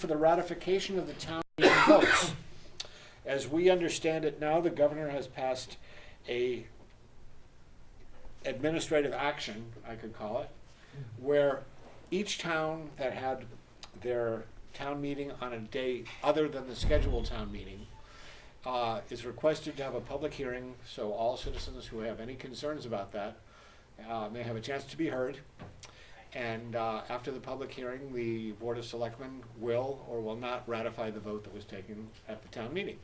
for the ratification of the town meeting votes. As we understand it now, the governor has passed a administrative action, I could call it, where each town that had their town meeting on a day other than the scheduled town meeting is requested to have a public hearing, so all citizens who have any concerns about that may have a chance to be heard. And after the public hearing, the Board of Selectmen will or will not ratify the vote that was taken at the town meeting.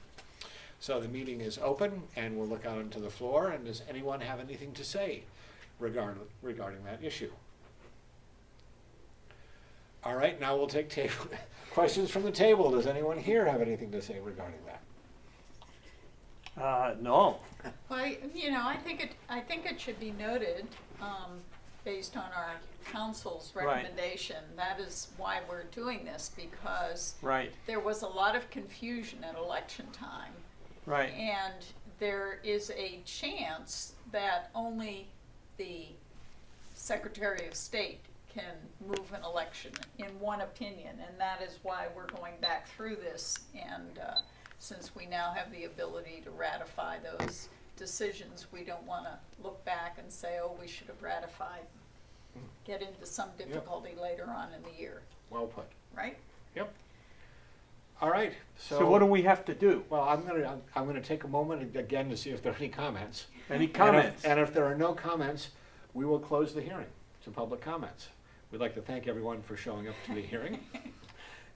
So the meeting is open, and we'll look out into the floor, and does anyone have anything to say regarding that issue? All right, now we'll take questions from the table. Does anyone here have anything to say regarding that? No. Well, I think it should be noted, based on our council's recommendation, that is why we're doing this, because there was a lot of confusion at election time. Right. And there is a chance that only the Secretary of State can move an election in one opinion, and that is why we're going back through this. And since we now have the ability to ratify those decisions, we don't want to look back and say, oh, we should have ratified, get into some difficulty later on in the year. Well put. Right? Yep. All right. So what do we have to do? Well, I'm gonna take a moment again to see if there are any comments. Any comments? And if there are no comments, we will close the hearing to public comments. We'd like to thank everyone for showing up to the hearing.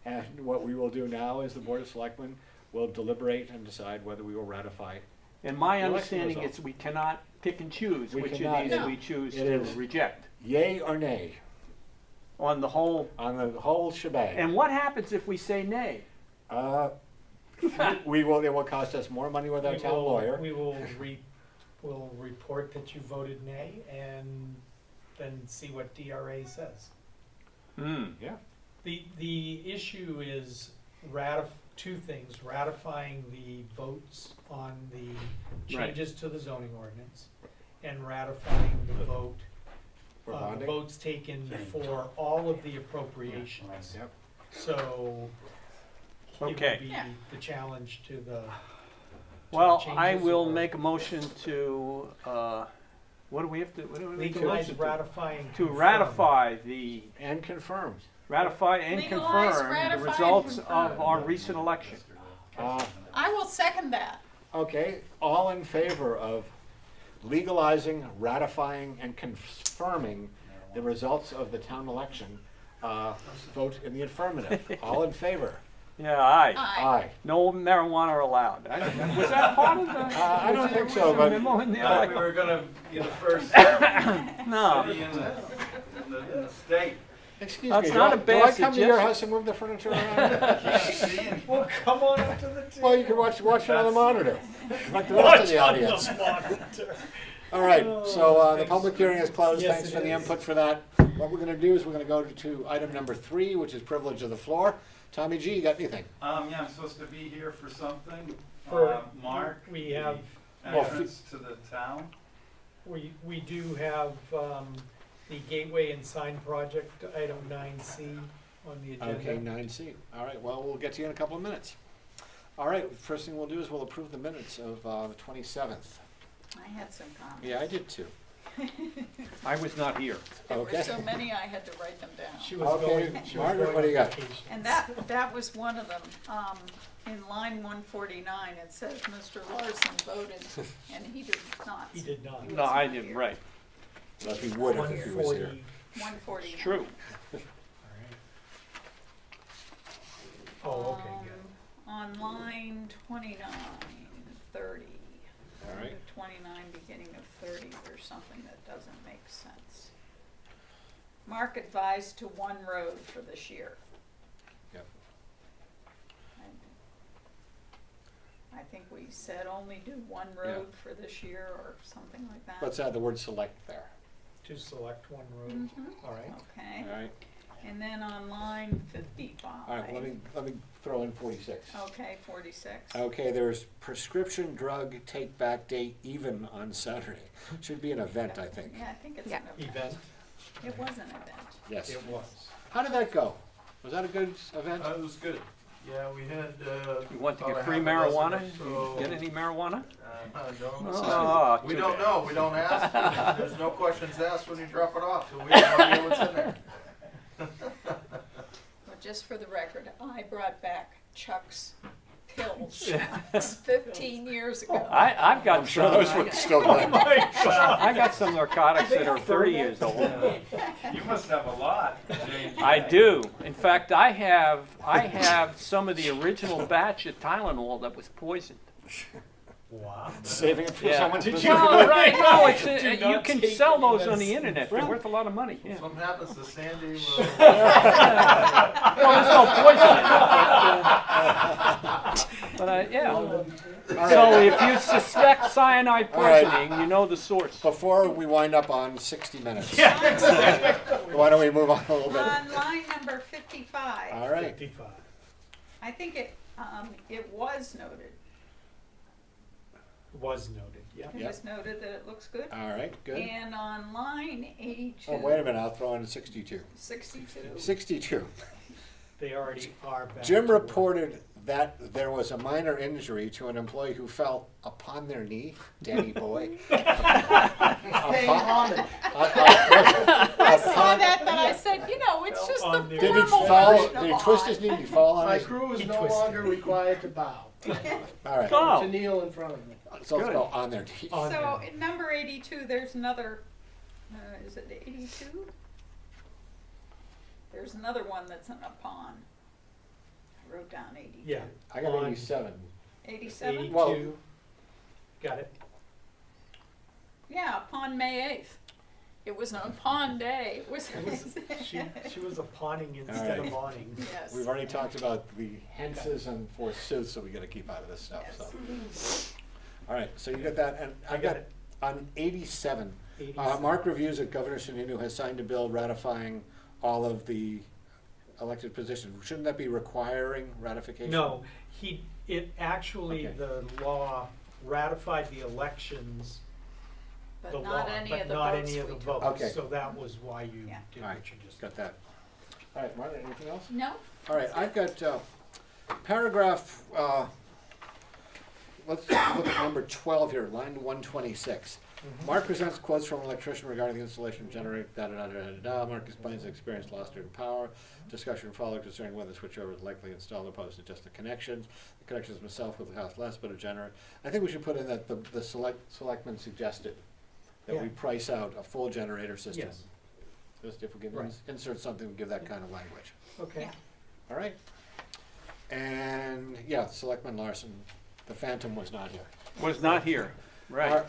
And what we will do now is the Board of Selectmen will deliberate and decide whether we will ratify. And my election understanding results. is we cannot pick and choose We which cannot. of these No. we choose It to is- reject Yay or nay on the whole. on the whole shebang. And what happens if we say nay? It will cost us more money with our town lawyer. We will report that you voted nay and then see what DRA says. Yeah. The issue is two things: ratifying the votes on the Right. changes to the zoning ordinance, and ratifying the vote, For the bonding. votes taken for all of the appropriations. Yep. So it would Okay. be Yeah. the challenge to the. Well, changes I will or- make a motion to, what do we have to, what do we make a Legalize motion to? ratifying. To confirm. ratify the, And confirmed. ratify and Legalize, confirm ratify, the and results confirm. of our recent election. I will second that. Okay, all in favor of legalizing, ratifying, and confirming the results of the town election, vote in the affirmative. All in favor? Yeah, aye. Aye. No marijuana allowed. Was that part of the? I don't think so, was there a but memo in there? Thought we were gonna be the first No. city in the state. excuse That's me, not a do bad I come to your suggestion. house and move the furniture around? Well, come on up to the table. Well, you can watch it on the monitor, like the rest of the audience. All right, so the public hearing is closed. Yes, Thanks it for the is. input for that. What we're gonna do is we're gonna go to item number 3, which is privilege of the floor. Tommy G, you got anything? Yeah, I'm supposed to be here for something. For- Mark. we have- the Well, entrance to the town. We do have the gateway and sign project, item 9C on the agenda. Okay, 9C. All right, well, we'll get to you in a couple of minutes. All right, first thing we'll do is we'll approve the minutes of the 27th. I had some comments. Yeah, I did too. I was not here. There Okay. were so many, I had to write them down. She was Okay, going, she was Margaret, going what do you on got? vacation. And that was one of them. In line 149, it says Mr. Larson voted, and he did not. He did not. He No, was I not didn't, here. right. Unless he would have if he was here. 149. It's true. Oh, okay, good. On line 29, 30. All right. 29, beginning of 30, there's something that doesn't make sense. Mark advised to one road for this year. Yep. I think we said only do one road for this year or something like that. Let's add the word select there. To select one road, Mhm. all right. Okay, All right. and then on line 55. All right, well, let me throw in 46. Okay, 46. Okay, there's prescription drug take back date even on Saturday. Should be an event, I think. Yeah, I think it's Yeah. an event. Event, It was an event. Yes. it was. How did that go? Was that a good event? It was good. Yeah, we had, You want to about get a free half a dozen marijuana? or so. Get any marijuana? Don't. Oh, We too don't bad. know, we don't ask. There's no questions asked when you drop it off, so we have no idea what's in there. Well, just for the record, I brought back Chuck's pills 15 years ago. I've got I'm sure those were still Oh good. I got some narcotics that are 30 years old. You must have a lot, James. I do. In fact, I have some of the original batch of Tylenol that was poisoned. Wow. Saving it for Yeah. someone Did specific. Well, right, no, it's, Do you not can take sell any those on the medicine. internet. They're worth a lot of money. Yeah. Something happens to Sandy, Well, there's no poison in it. But yeah. So if you suspect cyanide All right. poisoning, you know the source. Before we wind up on 60 minutes, why don't we move on a little bit? On line number 55, All right. 55. I think it was noted. Was noted, yeah. It Yep. was noted that it looks good. All right, good. And on line 82. Oh, wait a minute, I'll throw in 62. 62. 62. They already are back. Jim to work. reported that there was a minor injury to an employee who fell upon their knee, Danny Boy. I saw that, but I said, it's just the On there. Did he formal fall, version did he of twist on. his knee? Did he fall on My his? crew is He no twisted. longer required to bow, All right, Oh. to kneel in front of me. so let's Good. go on their knee. On So there. in number 82, there's another, is it 82? There's another one that's in a pond. I wrote down 82. Yeah. I got on 87. 87? 82. Well- Got it. Yeah, upon May 8th. It was on pond day. It was, She was a pawning instead right. of awning. yes. We've already talked about the hences and forsooths, so we gotta keep out of this stuff, so. Yes. All right, so you got that, and I got, it. on 87, 87. Mark reviews that Governor Sununu has signed a bill ratifying all of the elected positions. Shouldn't that be requiring ratification? No, it actually, Okay. the law ratified the elections, the But law, not any but of the not votes any of we the took. votes. Okay. So that was why you Yeah. did All right, what you just got that. All right, Martha, anything else? No? All right, I've got paragraph, let's look at number 12 here, line 126. Mark presents quotes from an electrician regarding the installation of generator, da-da-da-da-da-da. Mark explains the experience lost due to power. Discussion followed concerning whether switchover is likely installed opposed to just the connections. The connections themselves will cost less, but a generator. I think we should put in that the selectmen suggested that we Yeah. price out a full generator system. Yes. Just if we can Right. insert something, to give that kind of language. Okay. Yeah. All right. And, yeah, Selectman Larson, the Phantom was not here. Was not here. Right.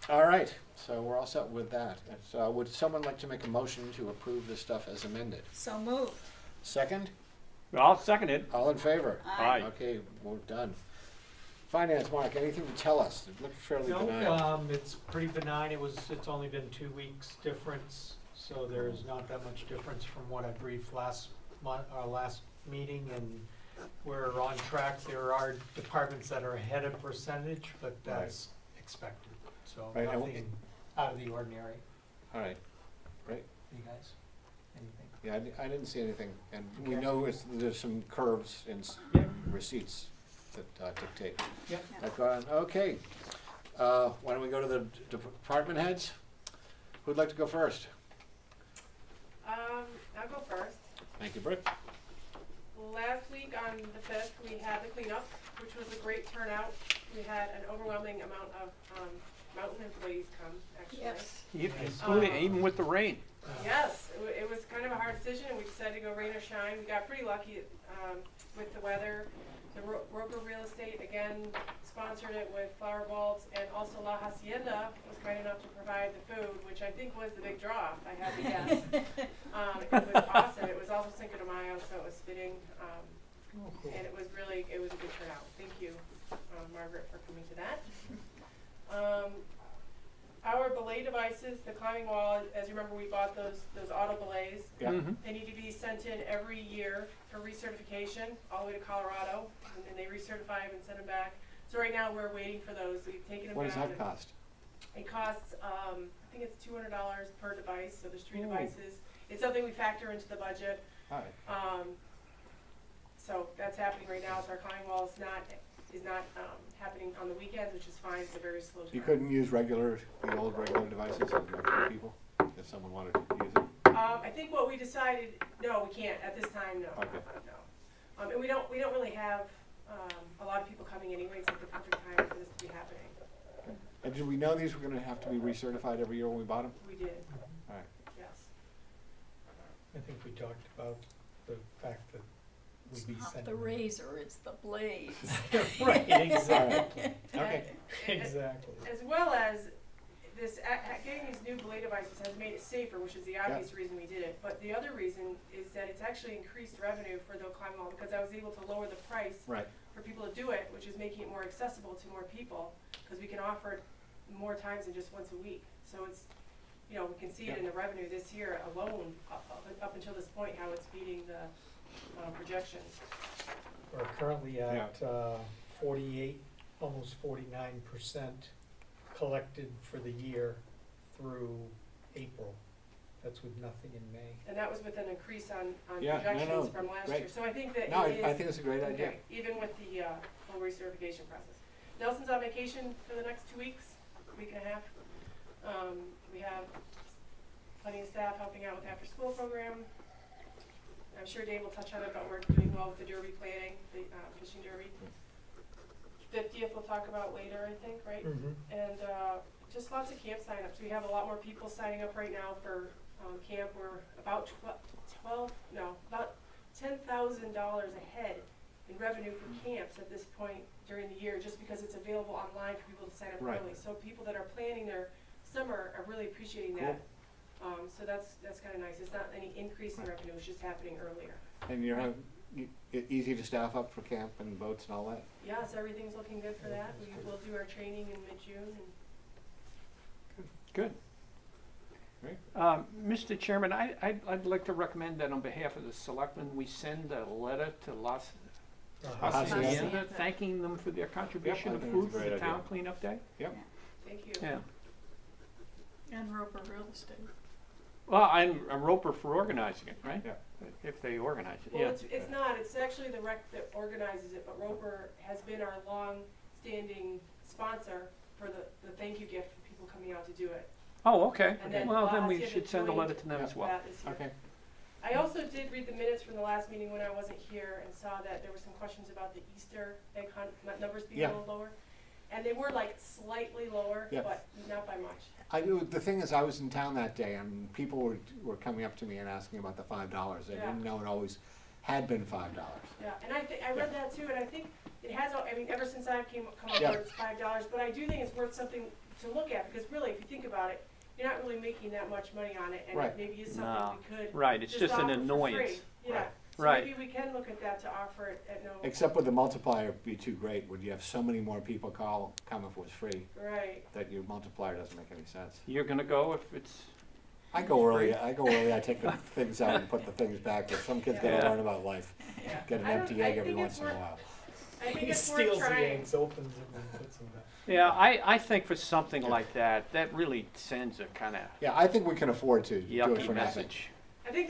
All right, so we're all set with that. So would someone like to make a motion to approve this stuff as amended? So moved. Second? I'll second it. All in favor? Aye. Okay, we're done. Finance, Mark, anything to tell us? It looked fairly benign. No, it's pretty benign. It's only been 2 weeks difference, so there's not that much difference from what I briefed last month, our last meeting, and we're on track. There are departments that are ahead of percentage, but that's expected, so Right, and nothing out of the ordinary. All right, great. You guys, anything? Yeah, I didn't see anything, and we Okay. know there's some curves in Yeah. receipts that dictate. Yep. That's gone, okay. Why don't we go to the department heads? Who'd like to go first? I'll go first. Thank you, Britt. Last week on the 5th, we had the cleanup, which was a great turnout. We had an overwhelming amount of mountain employees come, actually. Yes. Including, even with the rain. Yes, it was kind of a hard decision, and we decided to go rain or shine. We got pretty lucky with the weather. The Roper Real Estate, again, sponsored it with flower bulbs, and also La Hacienda was kind enough to provide the food, which I think was the big draw, if I had to guess. It was awesome. It was also Cinco de Mayo, so it was fitting. Oh, cool. And it was a good turnout. Thank you, Margaret, for coming to that. Our belay devices, the climbing wall, as you remember, we bought those auto belays. Yeah. Mhm. They need to be sent in every year for recertification, all the way to Colorado, and then they recertify them and send them back. So right now, we're waiting for those. We've taken them What does down. that cost? It costs, I think it's $200 per device, so there's 3 Ooh. devices. It's something we factor into the budget. All right. So that's happening right now, so our climbing wall is not happening on the weekends, which is fine, it's a very slow turn. You couldn't use the old regular devices and give it to people if someone wanted to use it? I think what we decided, no, we can't, at this time, no. Okay. No. And we don't really have, a lot of people coming anyway, it's like the perfect time for this to be happening. And did we know these were gonna have to be recertified every year when we bought them? We did, All right. yes. I think we talked about the fact that It's we'd be not sending. the razor, it's the blades. Right, exactly, Okay. exactly. As well as this, getting these new blade devices has made it safer, which is the obvious reason we did it. But the other reason is that it's actually increased revenue for the climbing wall because I was able to lower the price Right. for people to do it, which is making it more accessible to more people because we can offer it more times than just once a week. So it's, you know, we can see it in the revenue this year alone, up until this point, how it's beating the projections. We're currently at 48, almost 49% collected for the year through April. That's with nothing in May. And that was with an increase on Yeah, no, projections no, from last great. year. So I think that No, it is. I think it's a great idea. Okay, even with the whole recertification process. Nelson's on vacation for the next 2 weeks, week and a half. We have plenty of staff helping out with after-school program. I'm sure Dave will touch on it, but we're doing well with the derby planning, the fishing derby. 50th we'll talk about later, I think, right? Mm-hmm. And just lots of camp signups. We have a lot more people signing up right now for camp. We're about about $10,000 ahead in revenue for camps at this point during the year, just because it's available online for people to sign up Right. early. So people that are planning their summer are really appreciating that. So that's kind of nice. It's not any increase in revenue; it's just happening earlier. And easy to staff up for camp and boats and all that? Yes, everything's looking good for that. We will do our training in mid-June. Good. Great. Mr. Chairman, I'd like to recommend that on behalf of the selectmen, we send a letter to Las Hacienda. Hacienda, thanking them for their contribution I of think food it's a for great the town idea. cleanup day. Yep. Thank you. Yeah. And Roper Real Estate. Well, I'm a Roper for organizing it, right? Yeah. If they organize it, Well, yeah. it's not. It's actually the rec that organizes it, but Roper has been our long-standing sponsor for the thank you gift for people coming out to do it. Oh, okay. And then Well, then we Hacienda should send a letter joined to them as well. that this year. Okay. I also did read the minutes from the last meeting when I wasn't here and saw that there were some questions about the Easter egg hunt numbers being Yeah. a little lower. And they were like slightly lower, Yeah. but not by much. The thing is, I was in town that day, and people were coming up to me and asking about the $5. They Yeah. didn't know it always had been $5. Yeah, and I read that too, and I think it has, I mean, ever since I've come on Yeah. board, it's $5, but I do think it's worth something to look at, because really, if you think about it, you're not really making that much money on it, and Right. it maybe is No. something we could Right, it's just an offer for annoyance. free. Yeah, Right. so Right. maybe we can look at that to offer it at no, Except with the multiplier be too great, would you have so many more people come if it was free, right. that your multiplier doesn't make any sense. You're gonna go if it's, I go early, I take the things out and put the things back, but some kids gotta Yeah. learn about life. Yeah. Get an I don't- empty I egg every think it's once in a worth- while. I think He it's worth steals the trying. eggs, opens them, and puts them back. yeah, I think for something like that, that really sends a kinda Yeah, I think we can afford to do it yucky for nothing. message. I think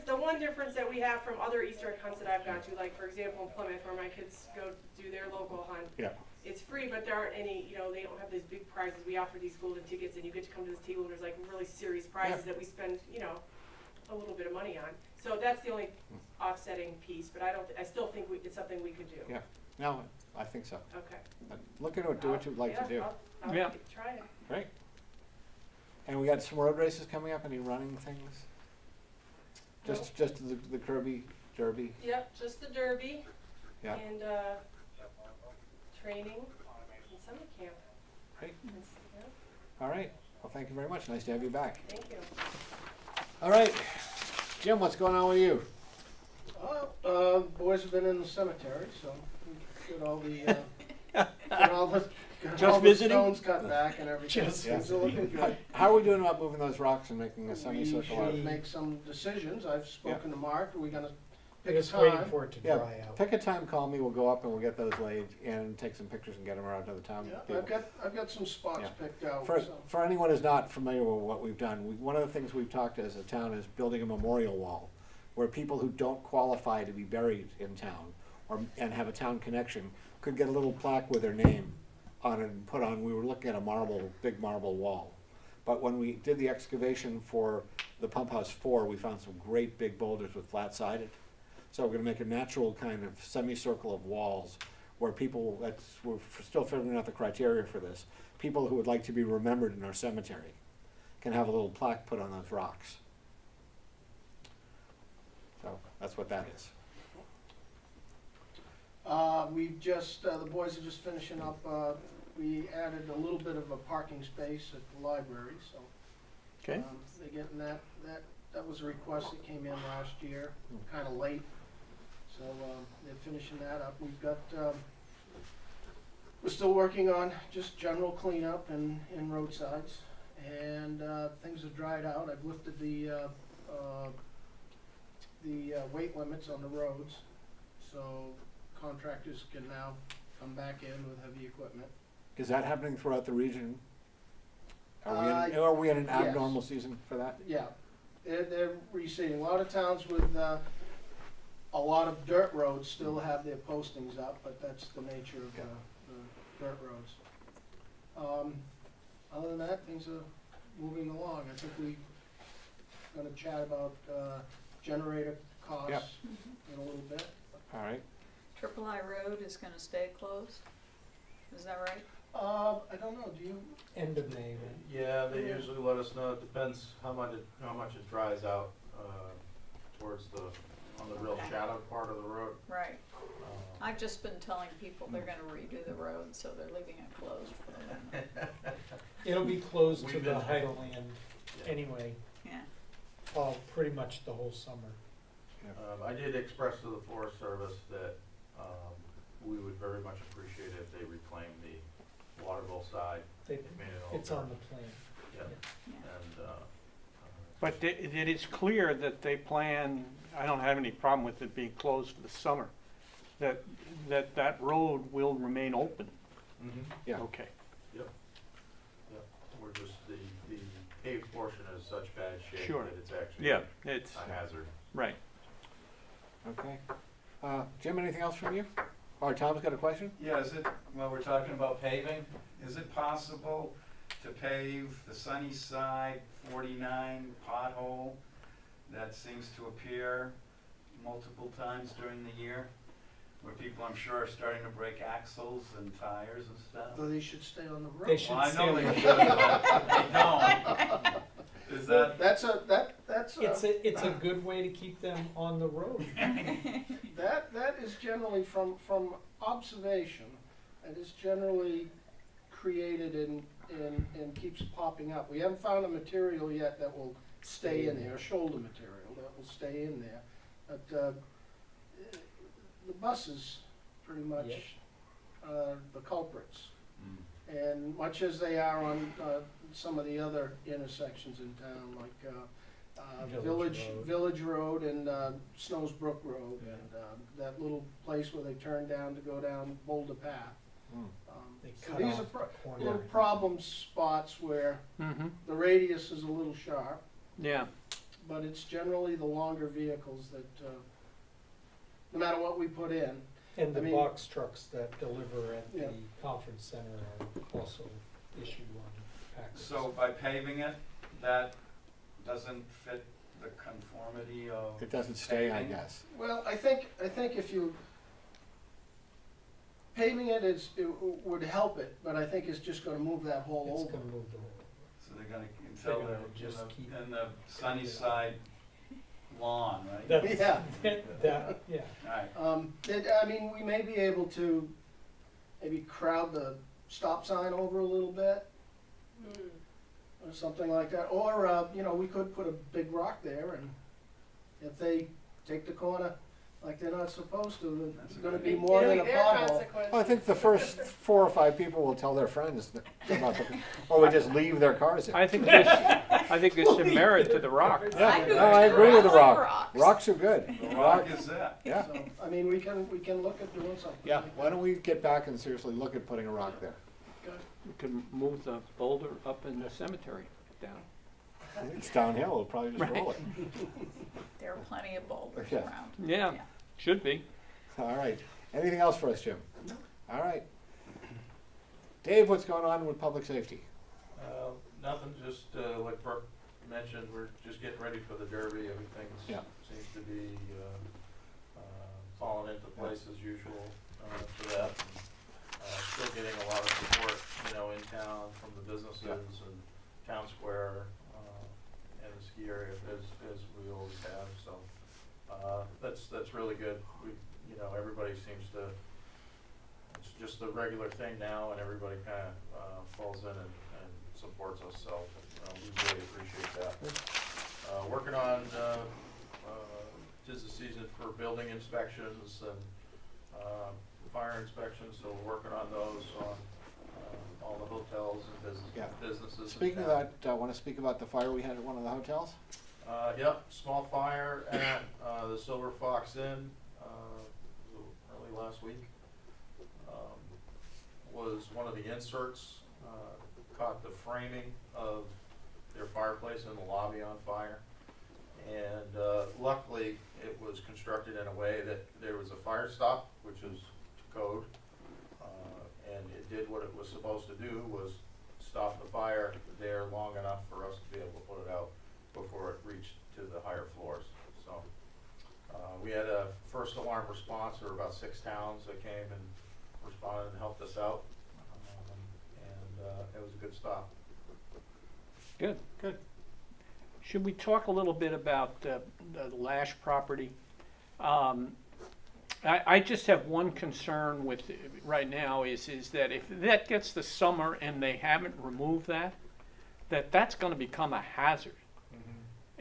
the one difference that we have from other Easter egg hunts that I've gone to, like for example in Plymouth, where my kids go do their local hunt, Yeah, it's free, but there aren't any, they don't have these big prizes. We offer these golden tickets, and you get to come to this table, and there's like really serious prizes that we spend, a little bit of money on. So that's the only offsetting piece, but I still think it's something we could do. yeah, no, I think so. Okay. But look into it, do what you'd like to do. I'll Yeah. try it. Great. And we got some road races coming up, any running things? Just the Kirby Derby, Yep, just the Derby yeah, and training and summer camp. great, Yeah, all right. Well, thank you very much, nice to have you back. thank you. All right, Jim, what's going on with you? Boys have been in the cemetery, so we got all the, got all the, got Just all the visiting? stones cut back and everything. Just Things are looking How, good. how are we doing about moving those rocks and making a We semicircle out of should it? make some decisions. I've spoken to Mark. We're gonna pick They're a just waiting time. for it to Yeah, dry out. pick a time, call me, we'll go up and we'll get those laid and take some pictures and get them around to the town Yeah, people. I've got some spots Yeah. picked out. For, so. for anyone who's not familiar with what we've done, one of the things we've talked as a town is building a memorial wall where people who don't qualify to be buried in town and have a town connection could get a little plaque with their name on it and put on, we were looking at a big marble wall. But when we did the excavation for the Pump House 4, we found some great big boulders with flat-sided. So we're gonna make a natural kind of semicircle of walls where people, we're still figuring out the criteria for this, people who would like to be remembered in our cemetery can have a little plaque put on those rocks. So that's what that is. We've just, the boys are just finishing up, we added a little bit of a parking space at the library, so. Okay. They're getting that was a request that came in last year, kinda late, so, they're finishing that up. We've got, we're still working on just general cleanup and roadsides, and, things have dried out. I've lifted the weight limits on the roads, so contractors can now come back in with heavy equipment. Is that happening throughout the region? Are we in an yes. abnormal season for that? Yeah, they're reseeding. A lot of towns with a lot of dirt roads still have their postings up, but that's the nature of the dirt roads. Other than that, things are moving along. I think we're gonna chat about generator costs Yep. in a little bit. All right. Triple I Road is gonna stay closed, is that right? I don't know, do you? End of May, then. Yeah, they usually let us know. It depends how much it dries out, towards on the real shadow part of the road. Right. Uh, I've just been telling people they're gonna redo the road, so they're leaving it closed for the winter. It'll be closed to We've the been- Highland anyway, Yeah, pretty much the whole summer. I did express to the Forest Service that, we would very much appreciate it if they reclaimed the Waterville side. They, Made it all it's on dirt. the plan. Yeah, yeah. and, But it is clear that they plan, I don't have any problem with it being closed for the summer, that road will remain open. Yeah. Okay. Yep, we're just, the paved portion is such bad shape Sure. that it's actually Yeah, it's, a hazard. right. Okay. Jim, anything else from you? Or Tom's got a question? Yeah, while we're talking about paving, is it possible to pave the sunny side 49 pothole that seems to appear multiple times during the year? Where people, I'm sure, are starting to break axles and tires and stuff? So they should stay on the road. They should Well, I stay know on they the should, but they don't. Is that, That's a, It's a good way to keep them on the road. that is generally from observation, and is generally created and keeps popping up. We haven't found a material yet that will stay in there, a shoulder material that will stay in there. But the buses pretty much the culprits. And much as they are on some of the other intersections in town, like Village Road and Snows Brook Road, Yeah. and that little place where they turn down to go down Boulder Path. They So cut these off are the corner. little problem spots where Mm-hmm, the radius is a little sharp, yeah. but it's generally the longer vehicles that, no matter what we put in. And the I mean- box trucks that deliver at Yeah. the conference center are also issue on packers. so by paving it, that doesn't fit the conformity of? It doesn't stay, I paving? guess. Well, I think if you, paving it would help it, but I think it's just gonna move that hole It's over. gonna move the whole. So they're gonna, They're until gonna they're just keep- in the sunny side lawn, right? That- Yeah. Yeah. Alright, I mean, we may be able to maybe crowd the stop sign over a little bit, or something like that, or, we could put a big rock there, and if they take the corner like they're not supposed to, That's it's a gonna good be idea. more It'll than a be their pothole. consequence. Well, I think the first 4 or 5 people will tell their friends about or we just leave their cars there. I think there's some merit to the rock. Yeah, I do no, I too. agree with the I like rock. rocks. Rocks are good. the rock is that. Yeah, So, I mean, we can look at doing something. yeah. like Why that. don't we get back and seriously look at putting a rock there? You can move the boulder up in the cemetery down. It's downhill, we'll probably just roll it. There are plenty of boulders Yeah. around. Yeah, should be. All right. Anything else for us, Jim? All right. Dave, what's going on with public safety? Nothing, just like Burke mentioned, we're just getting ready for the Derby. Everything Yeah. seems to be falling into place as usual for that. Still getting a lot of support, in town from the businesses and town square and the ski area as we always have. So that's really good. Everybody seems to. It's just the regular thing now, and everybody kind of falls in and supports us, so we really appreciate that. Working on, 'tis the season for building inspections and fire inspections, so we're working on those on all the hotels and Yeah. businesses. in Speaking of town. that, I want to speak about the fire we had at one of the hotels. Yep, small fire at the Silver Fox Inn early last week. Was one of the inserts caught the framing of their fireplace in the lobby on fire. And luckily, it was constructed in a way that there was a fire stop, which is code. And it did what it was supposed to do, was stop the fire there long enough for us to be able to put it out before it reached to the higher floors. So we had a first alarm response. There were about 6 towns that came and responded and helped us out. It was a good stop. Good. Good. Should we talk a little bit about the Lash property? I just have one concern with it right now is that if that gets the summer and they haven't removed that's gonna become a hazard.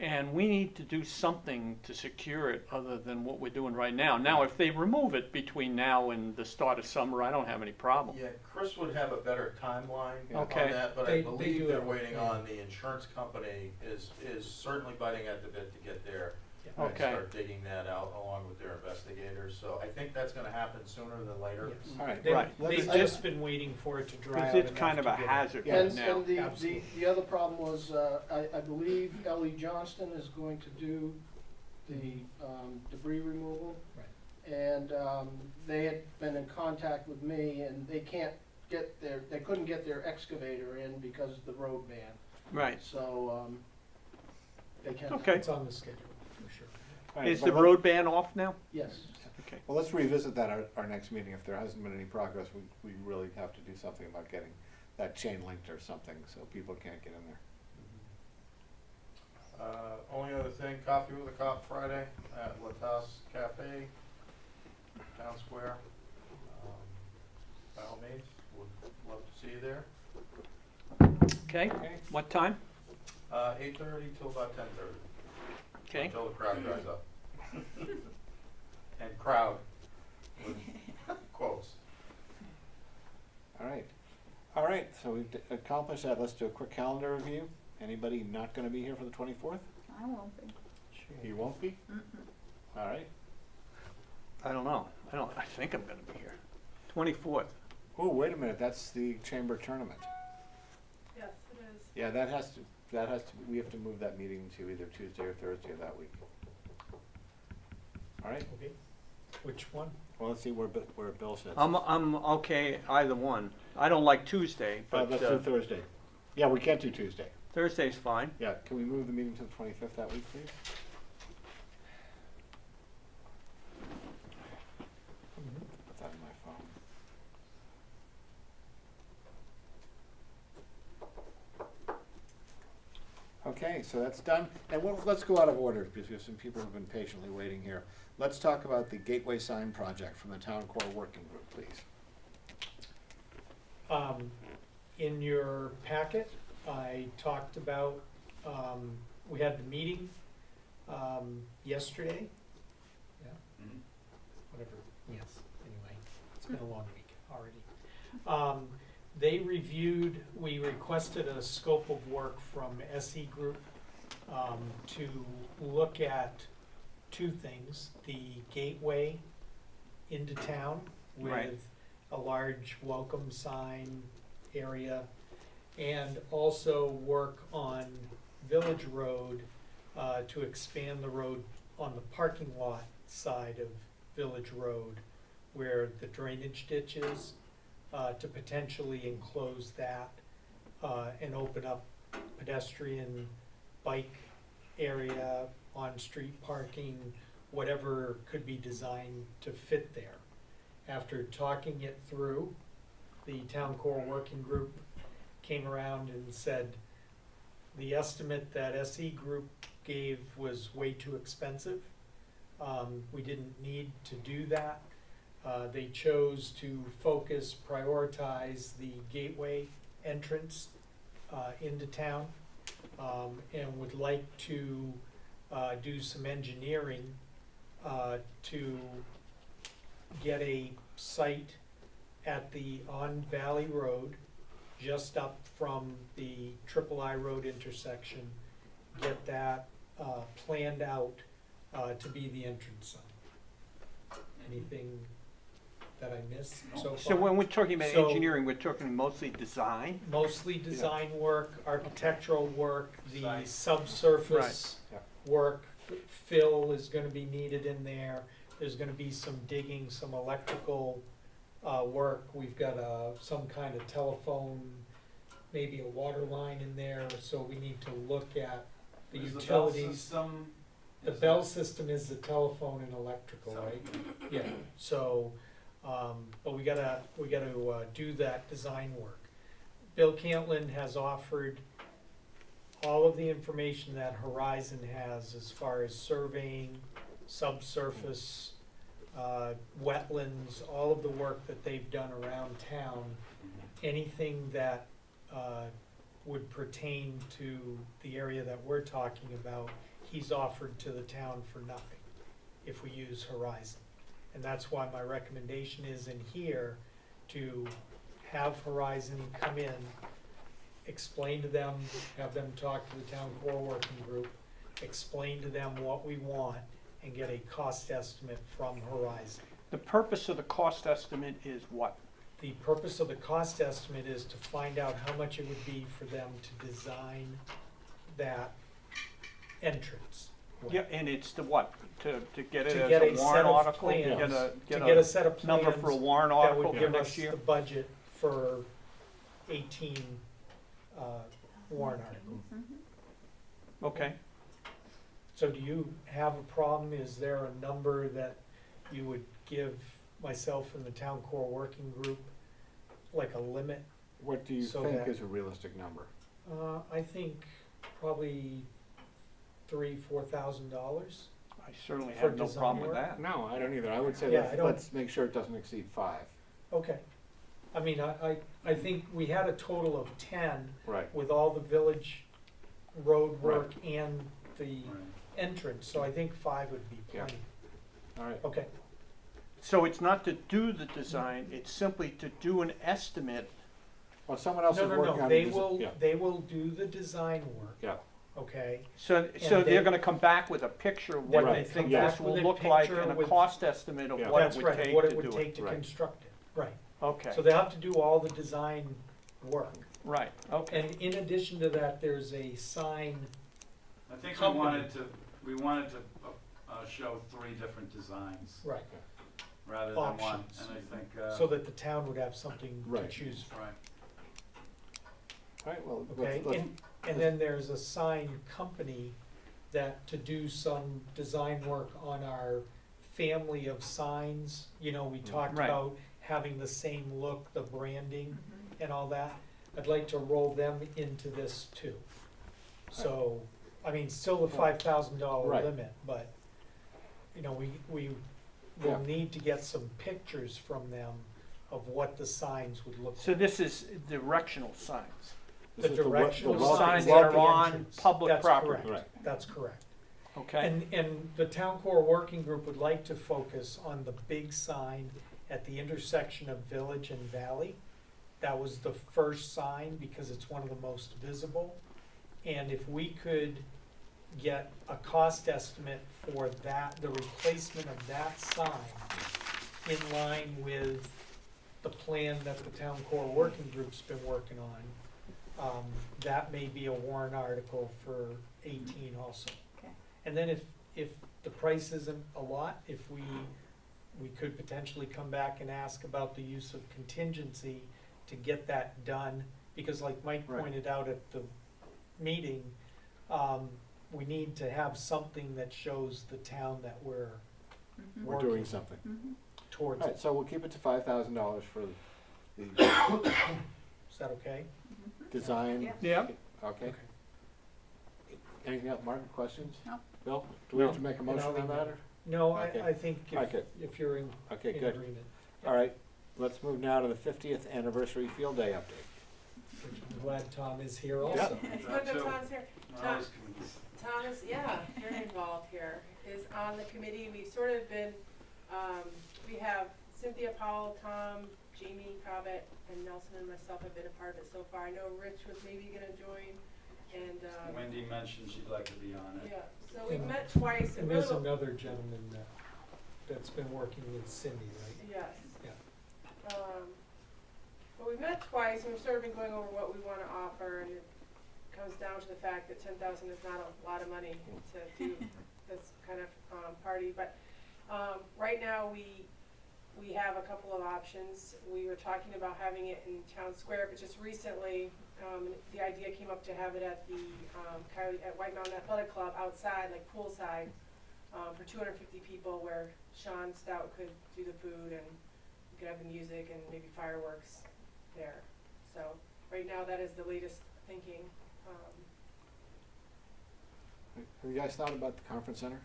And we need to do something to secure it other than what we're doing right now. Now, if they remove it between now and the start of summer, I don't have any problem. Yeah, Chris would have a better timeline Okay. on that, but They I do believe they're have- waiting yeah. on the insurance company is certainly biting at the bit to get there Yeah. and Okay. start digging that out along with their investigators. So I think that's gonna happen sooner than later. Yes. All right. Right. They've Let's- just been waiting for it to dry out. Because it's enough kind of to a get it. hazard Yeah. right And, now. and the Absolutely. other problem was, I believe Ellie Johnston is going to do the debris removal. Right. And they had been in contact with me, and they couldn't get their excavator in because of the road ban. Right. So, they can. Okay. It's on the schedule, for sure. All right, Is but the let- road ban off now? Yes. Okay. Well, let's revisit that at our next meeting. If there hasn't been any progress, we really have to do something about getting that chain linked or something so people can't get in there. Only other thing, Coffee with a Cop Friday at La Tasse Cafe, Town Square. By all means, would love to see you there. Okay, what time? 8:30 till about 10:30. Okay, Until the crowd dries up. And crowd with quotes. All right. All right, so we've accomplished that. Let's do a quick calendar review. Anybody not going to be here for the 24th? I won't be. You won't be? All right. I don't know. I think I'm gonna be here. 24th. Oh, wait a minute, that's the chamber tournament. Yes, it is. Yeah, we have to move that meeting to either Tuesday or Thursday of that week. All right, Okay. Which one? well, let's see where Bill sits. I'm okay either one. I don't like Tuesday, but Let's do Thursday. Yeah, we can't do Tuesday. Thursday's fine. Yeah, can we move the meeting to the 25th that week, please? Put that in my phone. Okay, so that's done. And let's go out of order because we have some people who've been patiently waiting here. Let's talk about the Gateway Sign Project from the Town Core Working Group, please. In your packet, I talked about, we had the meeting, yesterday. Yeah, whatever, yes, anyway, it's been a long week already. They reviewed, we requested a scope of work from SE Group, to look at 2 things, the gateway into town Right. with a large welcome sign area, and also work on Village Road to expand the road on the parking lot side of Village Road where the drainage ditch is, to potentially enclose that, and open up pedestrian, bike area, on-street parking, whatever could be designed to fit there. After talking it through, the town core working group came around and said, the estimate that SE Group gave was way too expensive. We didn't need to do that. They chose to focus, prioritize the gateway entrance into town, and would like to do some engineering to get a site at the on Valley Road, just up from the Triple I Road intersection, get that planned out to be the entrance sign. Anything that I missed so far? So when we're talking about So- engineering, we're talking mostly design? Mostly design work, architectural work, the Site. subsurface Right. work, fill is gonna be needed in there. There's gonna be some digging, some electrical work. We've got some kind of telephone, maybe a water line in there, so we need to look at the Is the bell utilities. system? The is bell that- system is the telephone and electrical, so- right? Yeah, so, but we gotta do that design work. Bill Cantlin has offered all of the information that Horizon has as far as surveying, subsurface, wetlands, all of the work that they've done around town. Anything that, would pertain to the area that we're talking about, he's offered to the town for nothing if we use Horizon. And that's why my recommendation is in here to have Horizon come in, explain to them, have them talk to the town core working group, explain to them what we want, and get a cost estimate from Horizon. The purpose of the cost estimate is what? The purpose of the cost estimate is to find out how much it would be for them to design that entrance. Yeah, and it's the what? To get it To get as a a set warrant of article? plans, Get to get a a set of number plans for a warrant that article would for give next us year? the budget for 18 warrant articles. Okay. So do you have a problem? Is there a number that you would give myself and the town core working group, like a limit? What do you So think that- is a realistic number? I think probably $3,000-4,000. I certainly For have no design problem with work? that. No, I don't either. I would say Yeah, I don't- let's make sure it doesn't exceed 5. Okay. I mean, I think we had a total of 10 Right. with all the village road Right. work and the Right. entrance, so I think 5 would be Yeah. plenty. All right. Okay, So it's not to do the design, it's simply to do an estimate. Well, someone else no, is no, working no, on they it. will, Yeah. they will do the design work, Yeah. okay? So they're then- gonna come back with a picture of what Then they they think come this back will with a look like picture and a with- cost estimate of Yeah. what it That's would right, take what it to would do take it. to Right. construct it, right. Okay, So they'll have to do all the design work. right, okay. And in addition to that, there's a sign, I think Company. we wanted to show 3 different designs right, rather than one, Options. and I think, so that the town would have something to Right. choose from. right. All right, well, Okay, let's, and then there's a sign company that to do some design work on our family of signs. You know, we talked Right. about having the same look, the branding and all that. I'd like to roll them into this too. So, I mean, still the $5,000 Right. limit, but, you know, we Yeah. will need to get some pictures from them of what the signs would look like. So this is directional signs, this The is the directional welcome- signs that welcome- are on entrance. public That's property. correct. Right. That's correct. okay? And the town core working group would like to focus on the big sign at the intersection of Village and Valley. That was the first sign because it's one of the most visible. And if we could get a cost estimate for that, the replacement of that sign in line with the plan that the town core working group's been working on, that may be a warrant article for 18 also. Okay. And then if the price isn't a lot, if we we could potentially come back and ask about the use of contingency to get that done, because like Mike Right. pointed out at the meeting, we need to have something that shows the town that we're Mhm. We're doing working something. Mhm. towards Alright, it. so we'll keep it to $5,000 for the Is that okay? design. Yeah. Yeah. Okay. Anything else, Martin, questions? No. Bill, do we have to make a motion on that, or? No, Okay. I think Okay. if you're in Okay, in good. agreement. All right, let's move now to the 50th anniversary field day update. Which I'm glad Tom is here Yeah. also. It's That good that too. Tom's here. Always can- Thomas, yeah, very involved here, is on the committee. We've sort of been, we have Cynthia Powell, Tom, Jamie Cobbett, and Nelson and myself have been a part of it so far. I know Rich was maybe gonna join, and, Wendy mentioned she'd like to be on it. yeah, so we've And- met twice, and And really, there's another gentleman that's been working with Cindy, right? yes. Yeah. But we've met twice, and we've sort of been going over what we wanna offer, and it comes down to the fact that 10,000 is not a lot of money to do this kind of, party, but, right now, we have a couple of options. We were talking about having it in Town Square, but just recently, the idea came up to have it at the, at White Mountain Athletic Club outside, like poolside, for 250 people, where Sean Stout could do the food and we could have the music and maybe fireworks there. So, right now, that is the latest thinking. Have you guys thought about the conference center?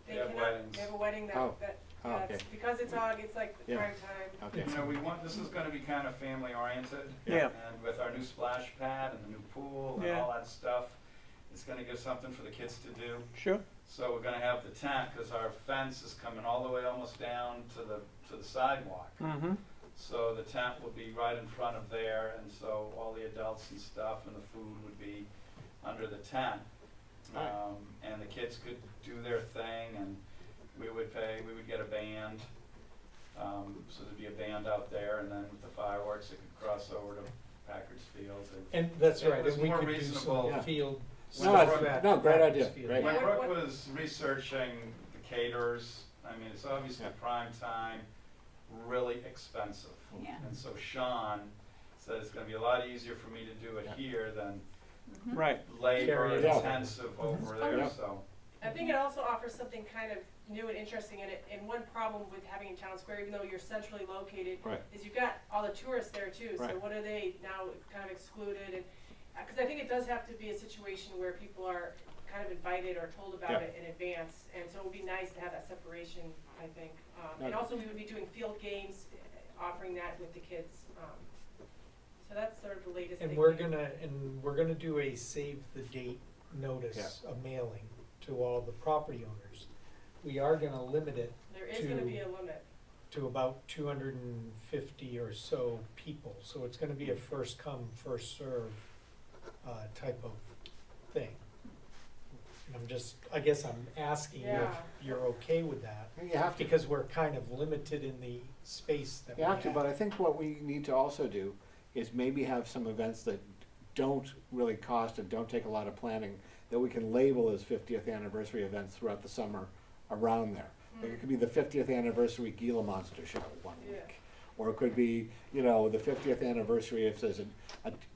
They They have cannot- weddings. They have a wedding Oh. that, Oh, that's, okay. because it's August, it's like Yeah. prime time. Okay. You know, we want, this is gonna be kind of family oriented. Yeah. And with our new splash pad and the new pool and Yeah. all that stuff, it's gonna give something for the kids to do. Sure. So we're gonna have the tent, cause our fence is coming all the way almost down to the sidewalk. Mm-hmm. So the tent will be right in front of there, and so all the adults and stuff and the food would be under the tent. Right. And the kids could do their thing, and we would get a band. So there'd be a band out there, and then with the fireworks, it could cross over to Packard's Field. And that's It right, was and we more could do reasonable. some field No, stuff it's- at no, great idea, Packers Field. great. When Yeah. Brooke What- was researching the caterers, I mean, it's obviously Yeah. prime time, really expensive. Yeah. And so Sean said it's gonna be a lot easier for me to do it Yeah. here than Mhm. Right. labor Carry it out. intensive over there, Yeah. so. I think it also offers something kind of new and interesting in it, and one problem with having in Town Square, even though you're centrally located, Right. is you've got all the tourists there too, so Right. what are they now kind of excluded, and, cause I think it does have to be a situation where people are kind of invited or told about Yeah. it in advance, and so it would be nice to have that separation, I think. And Yeah. also, we would be doing field games, offering that with the kids, so that's sort of the latest And thinking. we're gonna do a save the date notice, a mailing to all the property owners. We are gonna limit it There is gonna to- be a limit. to about 250 or so people, so it's gonna be a first come, first serve, type of thing. And I guess I'm asking you if Yeah. you're okay with that, You have to, because we're kind of limited in the space that we you have. have to, but I think what we need to also do is maybe have some events that don't really cost and don't take a lot of planning, that we can label as 50th anniversary events throughout the summer around there. Like it could be the 50th anniversary Gila Monster Show one Yeah. week. Or it could be, you know, the 50th anniversary if there's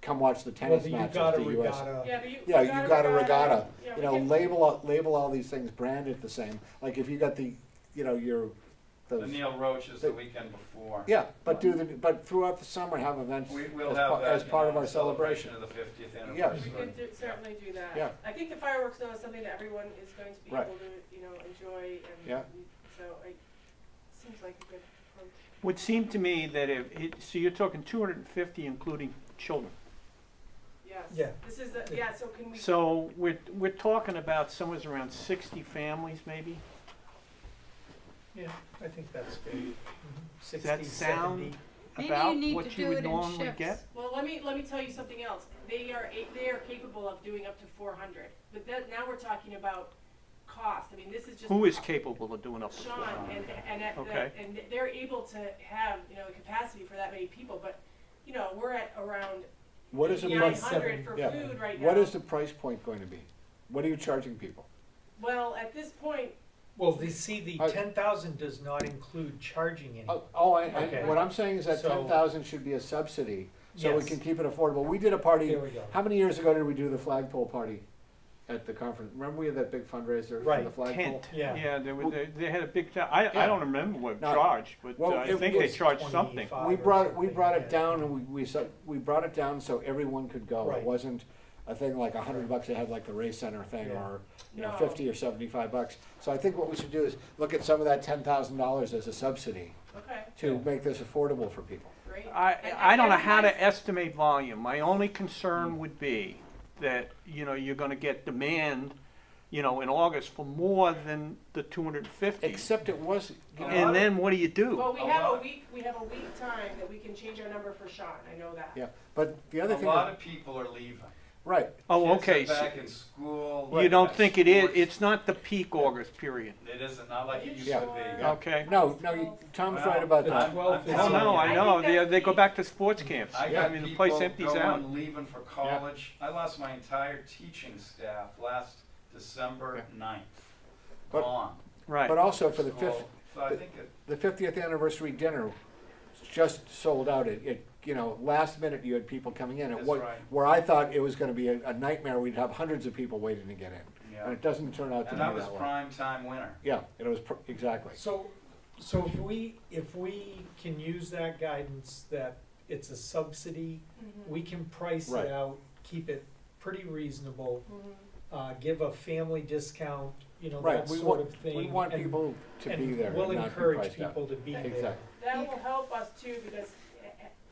come watch the Well, tennis the matches, Yugata the US. Yeah, Regatta, but you. Yeah, you got a regatta, Yeah, you we know, can- label all these things, brand it the same. Like if you got the, you know, The those, Neil Roach is the weekend before. yeah, but but throughout the summer have events We'll as have part, that, as you part know, of our in celebration. of the 50th Yeah. We anniversary. could certainly do that. Yeah. I think the fireworks though is something that everyone is going to be Right. able to, you know, enjoy and. Yeah. So it seems like a good approach. Would seem to me that so you're talking 250 including children. Yes. Yeah. This is the, so can we? So we're talking about somewhere around 60 families maybe? yeah, I think that's fair. Does that 60, sound 70. Maybe about you need what to you do would it in normally shifts. get? Well, let me tell you something else. They are capable of doing up to 400, but now we're talking about cost. I mean, this is just. Who is capable of doing up to Sean, 400? and and they're able to have, you know, the capacity for that many people, but, you know, we're at around What is the price? 900 for Yeah. food right now. What is the price point going to be? What are you charging people? Well, at this point, Well, the I- 10,000 does not include charging any. Okay. What I'm saying is that So- 10,000 should be a subsidy, so we Yes. can keep it affordable. We did a party, There we go. how many years ago did we do the flagpole party at the conference? Remember we had that big fundraiser for Right. the flagpole? Tent, Yeah. yeah, they had a big, Yeah. I don't remember what No. charged, but Well, I it think they was charged something. 25 We or brought something, it yeah. down and we brought it down so everyone could go. It Right. wasn't a thing like $100 a head like the race center thing, Yeah. or No. 50 or $75. So I think what we should do is look at some of that $10,000 as a subsidy Okay, to make this affordable for people. great. I don't know how to everybody's- estimate volume. My only concern would be that, you're gonna get demand, in August for more than the 250. Except it was, And then what do you do? Well, we A have a lot. week time that we can change our number for Sean, I know that. yeah. But the other A thing, lot of people are leaving. right? Oh, Kids okay, are so back in school. you they don't got think it is, sports. it's not the peak August period? It isn't, not like it used Yeah. to be. Yeah. Okay. No, Tom's right about The that. 12th is- Oh, no, I know, I think they go that's back to sports camps. I I got mean, the people place empties out. going, leaving for college. I lost my entire teaching staff last December Yeah. 9th. But- Gone. Right. But also for the So I think it, the 50th anniversary dinner just sold out. Last minute you had people coming in. That's What, right. where I thought it was gonna be a nightmare, we'd have hundreds of people waiting to get in. And yeah. it doesn't turn out to And be that was that way. prime time winter. Yeah, it was, exactly. So if we can use that guidance that it's a subsidy, we can price Right. it out, keep it pretty reasonable, Mhm. give a family discount, Right, that we sort want, of thing. we want and- people to be and there we'll and not be encourage priced out. people to be there. Exactly. That will help us too, because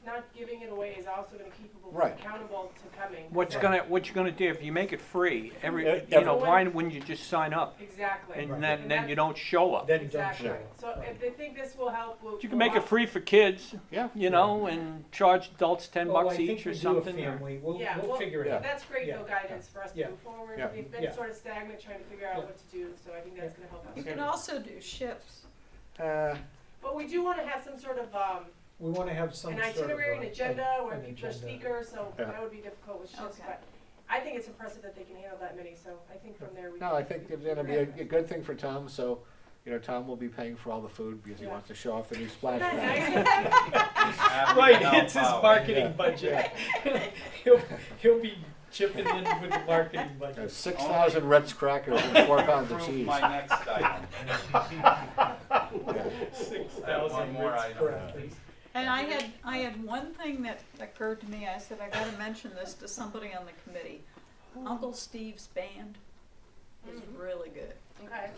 not giving it away is also gonna keep people Right. accountable to coming. What So- you're gonna do, if you make it free, Yeah, why wouldn't you just sign up? Exactly. And Right. then you don't show up. Then don't Exactly. show it. So if they think this will help, we'll. You can make it free for kids, Yeah. and charge adults $10 Well, I think each or we do a something. family. We'll Yeah, well, figure it Yeah. out. That's great Yeah. though, guidance for us to Yeah. move forward. Yeah. We've been Yeah. sort of stagnant trying to figure out Yeah. what to do, so I think that's gonna help You us. can also do shifts. But we do wanna have some sort of, We wanna have some an sort of. itinerary, an agenda, where an people are agenda. speakers, so Yeah. that would be difficult with shifts, Okay. but I think it's impressive that they can handle that many, so I think from there we. No, I think it's gonna be a good thing for Tom, so, Tom will be paying for all the food because he Yeah. wants to show off the new splash Nice. pad. Happy to Right, help it's his out. marketing budget. He'll be chipping in with the marketing budget. 6,000 Ritz crackers and 4 pounds of Approve cheese. my next item. Yeah. 6,000 one more Ritz item. crackers. And I had one thing that occurred to me. I said, I gotta mention this to somebody on the committee. Uncle Steve's band is really good. Okay.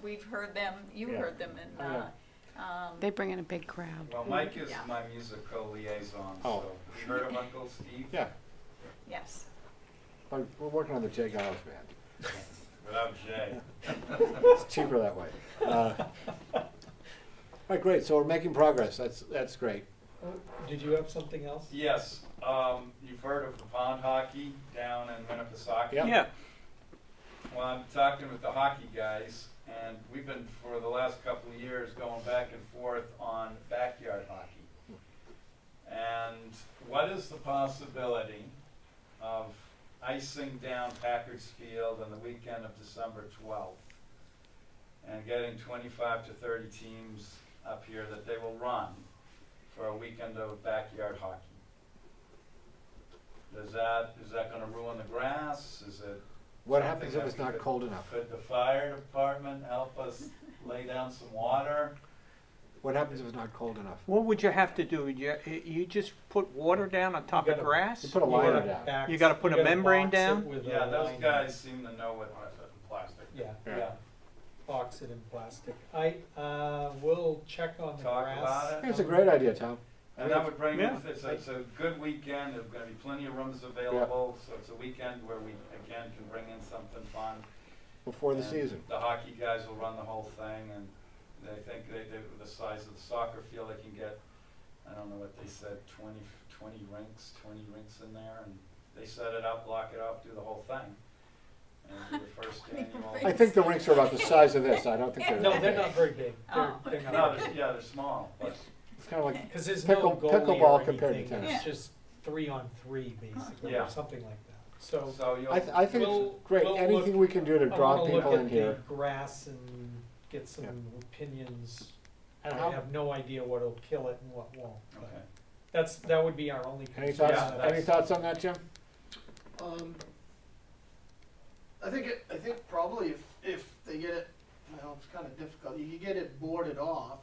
We've heard them, you Yeah. heard them, and, They bring in a big crowd. Well, Mike is Yeah. my musical liaison, Oh. so you heard of Uncle Steve? Yeah, yes. but we're working on the Jay Giles band. Without Jay. It's cheaper that way. All right, great, so we're making progress, that's great. Oh, did you have something else? Yes, you've heard of the pond hockey down in Winnipesaukee? Yeah. Yeah, Well, I'm talking with the hockey guys, and we've been, for the last couple of years, going back and forth on backyard hockey. And what is the possibility of icing down Packard's Field on the weekend of December 12th and getting 25 to 30 teams up here that they will run for a weekend of backyard hockey? Is that gonna ruin the grass? Is it? What something happens if that it's we not could- cold enough? Could the fire department help us lay down some water? What happens if it's not cold enough? what would you have to do? You just put water down on top You of gotta- grass? You put a liner down. You gotta put a membrane box it down? with a Yeah, those liner. guys seem to know what, plastic. Yeah, Yeah. box it in plastic. We'll check on the Talk grass. about it. It's a great idea, Tom. And that would bring, Yeah. it's a good weekend, there's gonna be plenty of rooms available, so it's a weekend where we, again, can bring in something fun. Before the And season. The hockey guys will run the whole thing, and they think with the size of the soccer field, they can get, I don't know what they said, 20 rinks in there, and they set it up, lock it up, do the whole thing. And the first annual. I think the rinks are about the size of this, I don't think they're. No, they're not very big. Oh. They're not No, very big. they're small, but It's kind of like, Cause there's Pickle- no goalie pickleball or compared to anything. tennis. It's just 3-on-3 basically, Yeah. or something like that. So So you'll. I think We'll- it's great, we'll anything look- we can do to I draw wanna people look in at here. the grass and get some Yeah. opinions. I And how- have no idea what'll kill it and what won't. but Okay. That would be our only Any concern. thoughts, Yeah, any thoughts on that, Jim? I think probably if they get it, well, it's kinda difficult, you could get it boarded off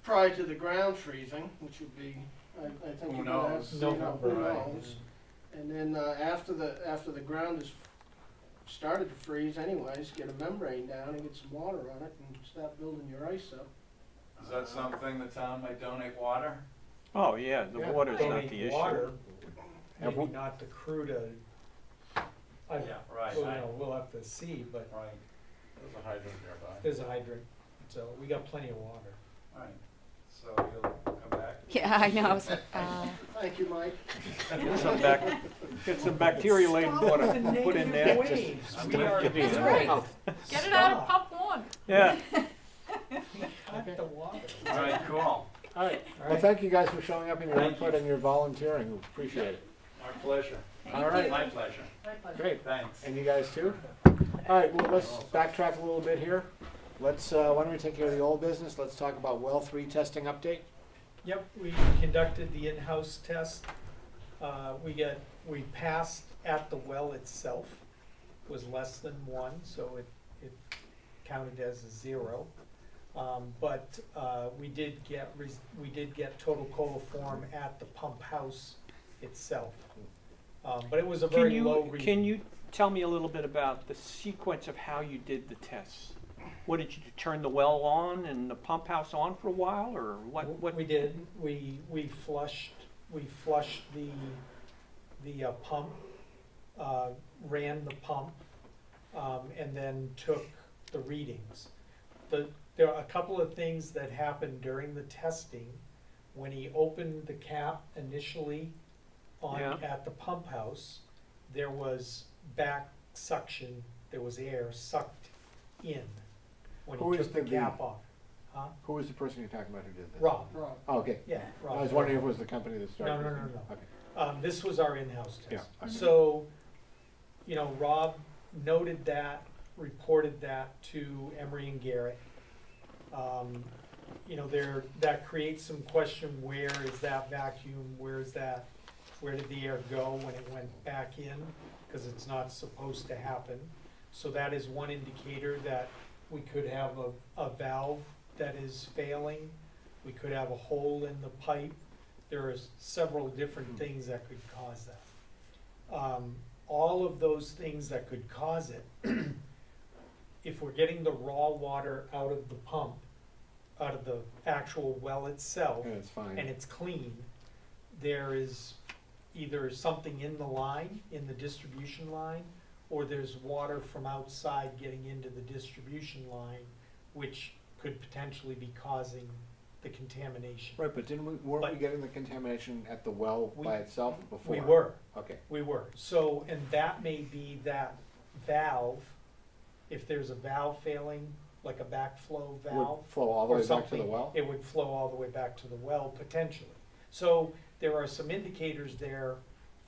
prior to the ground freezing, which would be, I think Who you're gonna have, knows? you know, November, who right. knows? And then, after the ground is started to freeze anyways, get a membrane down and get some water on it and start building your ice up. Is that something the town might donate water? Oh, yeah, the Yeah. water's not Donate the issue. water, Have maybe we- not the crew to, I, Right. well, you know, we'll have to see, but Right, There's a hydrant nearby. there's a hydrant, so we got plenty of water. right. So you'll come back? Yeah, I know. I was like, Thank you, Mike. Get some bacteria laden water put in there. Waves, Just- we are. Get That's in. right. Oh, Get it out of pump one. Yeah, Cut the water. All right, cool. All right, All well, right. thank you guys for showing up and your Thank input and your volunteering, we appreciate it. Our pleasure. All right, My pleasure. great, Thanks. and you guys too? All right, well, let's backtrack a little bit here. Let's, why don't we take care of the old business, let's talk about well 3 testing update. Yep, we conducted the in-house test. We passed at the well itself, was less than 1, so it counted as a 0. But we did get total coliform at the pump house itself. But it was a very low reading. can you tell me a little bit about the sequence of how you did the tests? What, did you turn the well on and the pump house on for a while, or what? We did, we flushed the pump, ran the pump, and then took the readings. There are a couple of things that happened during the testing. When he opened the cap initially Yeah. at the pump house, there was back suction, there was air sucked in when Who he is took the the cap off. Huh? Who was the person you're talking about who did this? Rob, Rob. Oh, okay, yeah, Rob. I was wondering if it was the company that started. No, this. no, no, no. Okay, This was our in-house yeah, test. okay. So, you know, Rob noted that, reported that to Emery and Garrett. You know, that creates some question, where is that vacuum, where did the air go when it went back in? Because it's not supposed to happen. So that is one indicator that we could have a valve that is failing. We could have a hole in the pipe. There are several different things that could cause that. All of those things that could cause it, if we're getting the raw water out of the pump, out of the actual well itself, Yeah, it's fine. and it's clean, there is either something in the line, in the distribution line, or there's water from outside getting into the distribution line, which could potentially be causing the contamination. Right, but weren't we But- getting the contamination at the well We- by itself before? We were. Okay, We were. So, and that may be that valve, if there's a valve failing, like a backflow valve. would flow all the or way back to the something, well? it would flow all the way back to the well potentially. So there are some indicators there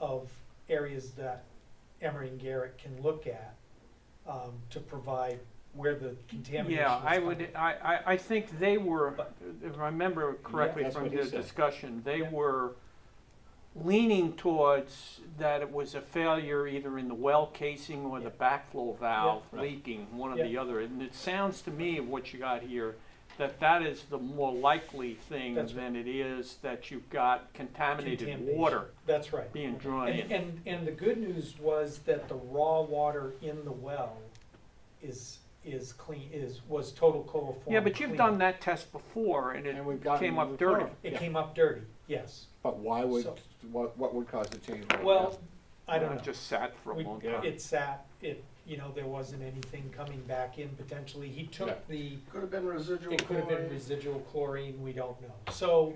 of areas that Emery and Garrett can look at to provide where the contamination is Yeah, I coming would, from. I think they were, But- if I remember correctly that's from what he the said. discussion, they Yeah. were leaning towards that it was a failure either in the well casing or the backflow valve Right. leaking, one or Yeah. the other. And it sounds to me, of what you got here, that is the more likely thing That's than it is that you've got contaminated Contamination. water That's right. being drawn in. And the good news was that the raw water in the well is clean, was total coliform. Yeah, but you've clean. done that test before and And we've it gotten came up the dirty. report. It Yeah. came up dirty, yes. But why would, So- what would cause the change? right Well, now? I don't It know. just sat for a We- long Yeah. time. It sat, you know, there wasn't anything coming back in potentially. He Yeah. took Could have been residual it could have been chlorine. residual chlorine, we don't know. So,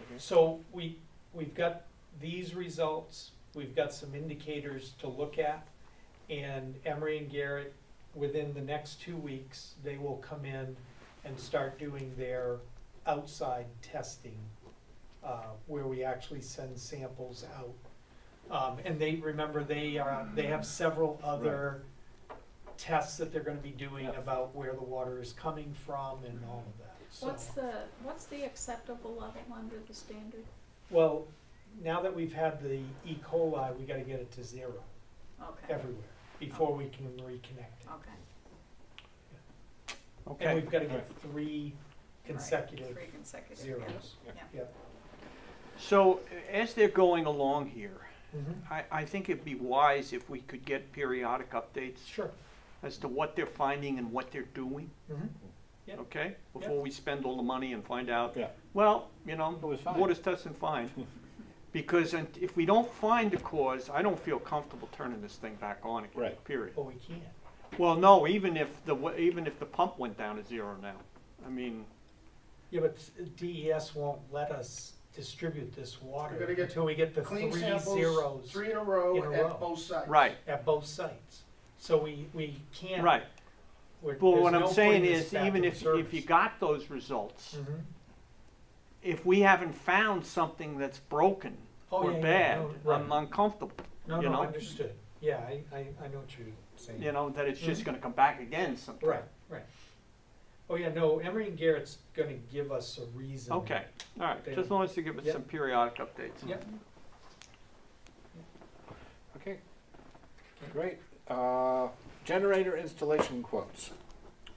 Okay. so we've got these results, we've got some indicators to look at. And Emery and Garrett, within the next 2 weeks, they will come in and start doing their outside testing, where we actually send samples out. And they, remember, they have several other tests that they're gonna be doing Yeah. about where the water is coming from and all of that, so. What's the acceptable level under the standard? Well, now that we've had the E. coli, we gotta get it to 0 Okay, everywhere before we can reconnect it. okay. And Okay, we've gotta get 3 consecutive Three consecutive, yeah. zeros. Yeah. Yeah. so as they're going along here, Mhm. I think it'd be wise if we could get periodic updates Sure. as to what they're finding and what they're doing, Mhm. Yeah. okay? Before we spend all the money and find out, Yeah. well, you know, It was fine. water's testing fine. Because if we don't find the cause, I don't feel comfortable turning this thing back on again, Right. period. But we can't. Well, no, even if the pump went down to 0 now, I mean, Yeah, but DES won't let us distribute this We're water gonna get until we get the Clean 3 samples, zeros 3 in a row in a row. at both sites. right, at both sites. So we can't. right. we're- But there's what I'm no saying putting this is, back even in if service. you got those results, Mhm. if we haven't found something that's broken Oh, or yeah, yeah, bad, no, right. I'm uncomfortable. No, you no, know? understood. Yeah, I know what you're saying. You know, that it's just Mhm. gonna come back again sometime. Right, right. Oh, yeah, no, Emery and Garrett's gonna give us a reason. Okay, all right, They- just as long as you give us Yep. some periodic updates. Yep. Okay, great. Generator installation quotes.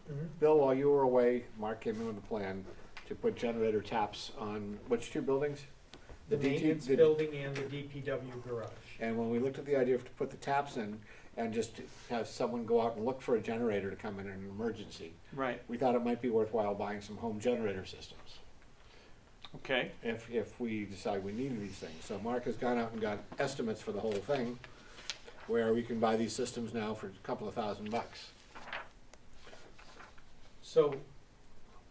Mhm. Bill, while you were away, Mark came in with a plan to put generator taps on which 2 buildings? The DT maintenance building and the DPW garage. And when we looked at the idea of to put the taps in and just to have someone go out and look for a generator to come in an emergency, Right, we thought it might be worthwhile buying some home generator systems okay, if we decide we need these things. So Mark has gone out and got estimates for the whole thing, where we can buy these systems now for a couple of $1,000. So,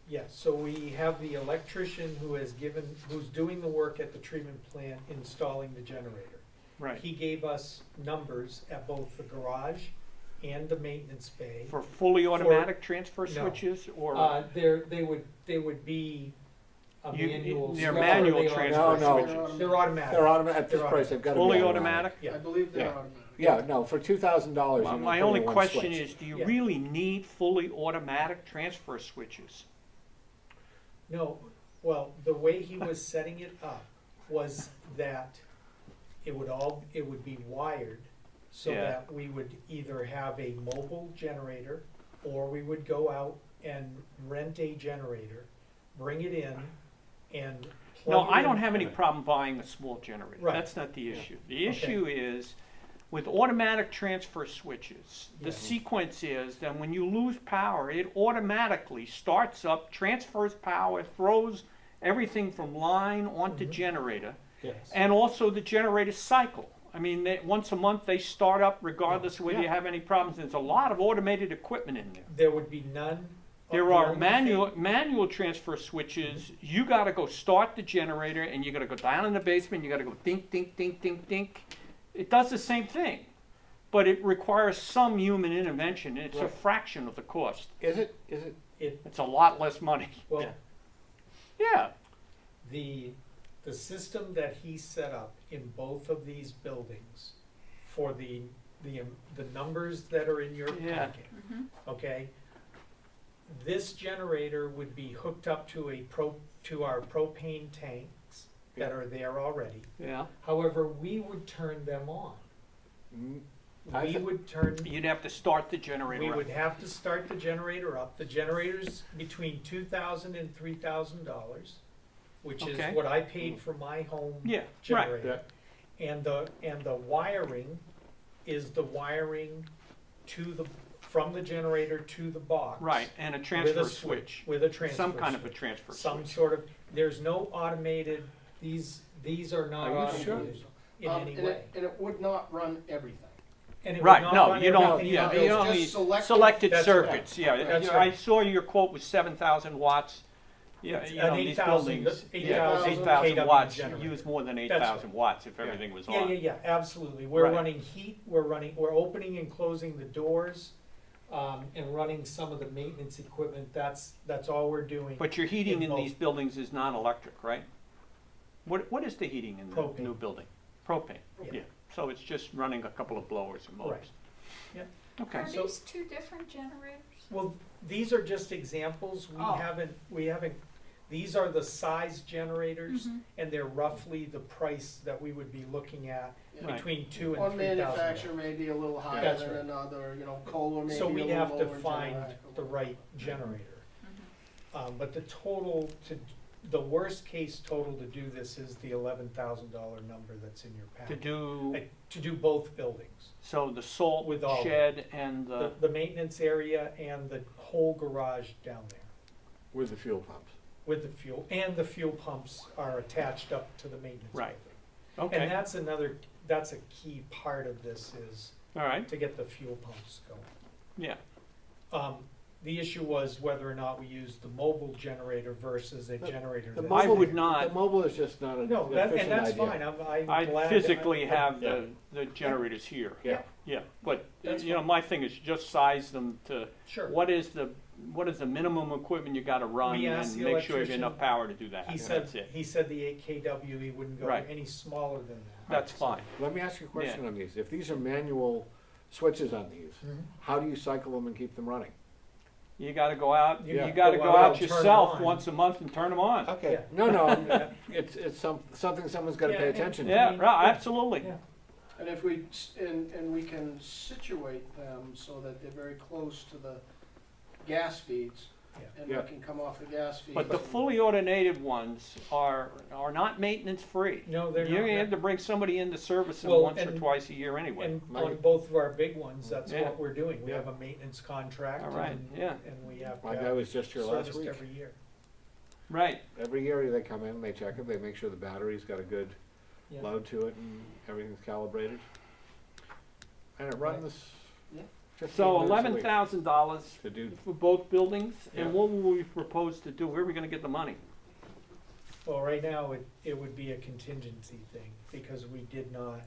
yeah, so we have the electrician who's doing the work at the treatment plant installing the generator. right. He gave us numbers at both the garage and the maintenance bay. For fully automatic transfer no. switches or? They would be a You- manual. they're switch, or manual they transfer are- No, switches. They're automatic. They're automatic, at this They're price, they've got to be Fully automatic. automatic? Yeah. I believe they're Yeah. automatic. Yeah, no, for $2,000, you don't My put only in one question switch. is, do you Yeah. really need fully automatic transfer switches? No, well, the way he was setting it up was that it would be wired so Yeah. that we would either have a mobile generator or we would go out and rent a generator, bring it in and No, plug it I don't in. have any problem buying a small generator. Right. That's not the issue. The Okay. issue is, with automatic transfer switches, the Yeah. sequence is that when you lose power, it automatically starts up, transfers power, throws everything from line onto Mhm. generator, Yes. and also the generator cycle. I mean, once a month they start up regardless of whether you Yeah. have any problems. There's a lot of automated equipment in there. There would be none. There the are only manual transfer switches. You gotta go start the generator and you gotta go down in the basement, you gotta go dink, dink, dink, dink, dink. It does the same thing, but it requires some human intervention. It's a Right. fraction of the cost. Is it? It's a lot less money. Well, Yeah, the system that he set up in both of these buildings for the numbers that are in your Yeah. packet, Mhm. okay? This generator would be hooked up to our propane tanks that Yeah. are there already. yeah. However, we would turn them on. I We thi- would turn, You'd have to start the generator we up. would have to start the generator up. The generator's between $2,000 and $3,000, which is Okay. what I paid for my home Yeah, right. generator. And the wiring is the wiring from the generator to the box. Right, and a With transfer a switch. With a transfer Some kind of a switch. transfer Some switch. sort of, there's no automated, these are not Are you sure? automated in any And way. it would not run everything. And it would Right, not no, run you don't, everything yeah, on you those- only just selected- selected That's circuits, yeah. That's I right. saw your quote was 7,000 watts. Yeah, It's you an know, these 8,000 buildings, 8,000 yeah, 8,000 kW watts, you generator. use more than That's 8,000 right. watts if everything was Yeah, on. yeah, absolutely. We're Right. running heat, we're opening and closing the doors, and running some of the maintenance equipment. That's all we're doing. But your heating In in both. these buildings is non-electric, right? What is the heating in the Propane. new building? Propane, Yeah. yeah. so it's just running a couple of blowers and motors. Right. Yep. Okay, Are So- these two different generators? Well, these are just examples, Oh. we haven't, these are the size generators, Mhm. and they're roughly the price that we would be looking at Right. between $2,000 and One $3,000. manufacturer may be a little higher That's than right. another, you know, Kohler may be a So little we'd lower. have to in find Generac. the right generator. Mhm. But the total the worst case total to do this is the $11,000 number that's in your to packet. do, To do both buildings, so the salt With all of shed and the maintenance area and the whole garage down there. With the fuel pumps. With the fuel, and the fuel pumps are attached up to the maintenance Right. building. okay, And that's a key part of this is all right, to get the fuel pumps going. yeah, The issue was whether or not we used the mobile generator versus a generator The that's. I mobile- would not- The mobile is just not an No, efficient and that's idea. fine, I'm I glad. physically have Yeah. the generators here, Yeah, yeah, but, That's you know, my thing is just size them to, Sure. what is the minimum equipment you gotta run, We and asked the make sure you have enough electrician. power to do that, He that's said, it, he said the 8 kW, he wouldn't go Right. any smaller than that. that's fine. let me ask you a question on these. If these are manual switches on these, Mhm. how do you cycle them and keep them running? You gotta go out, Yeah. you gotta Go go out out and turn 'em yourself on. once a month and turn them on. Okay, Yeah. no, it's something someone's gotta Yeah, pay and- attention to. Yeah, right, absolutely, Yeah. And if we, and we can situate them so that they're very close to the gas feeds, Yeah. and Yeah. they can come off the gas feeds. but the fully automated ones are not maintenance free. No, they're You not. have to bring somebody in to service them Well, once or and- twice a year anyway. And Mike? on both of our big ones, that's Yeah. what we're doing. We Yeah. have a maintenance contract. All right, and- yeah. And we have to My guy have was just here last serviced week. every year. Right, Every year they come in, they check it, they make sure the battery's got a good Yeah. load to it and everything's calibrated. And it runs Yeah. 15 so minutes a week $11,000 to do. for both buildings, Yeah. and what will we propose to do? Where are we gonna get the money? Well, right now, it would be a contingency thing, because we did not.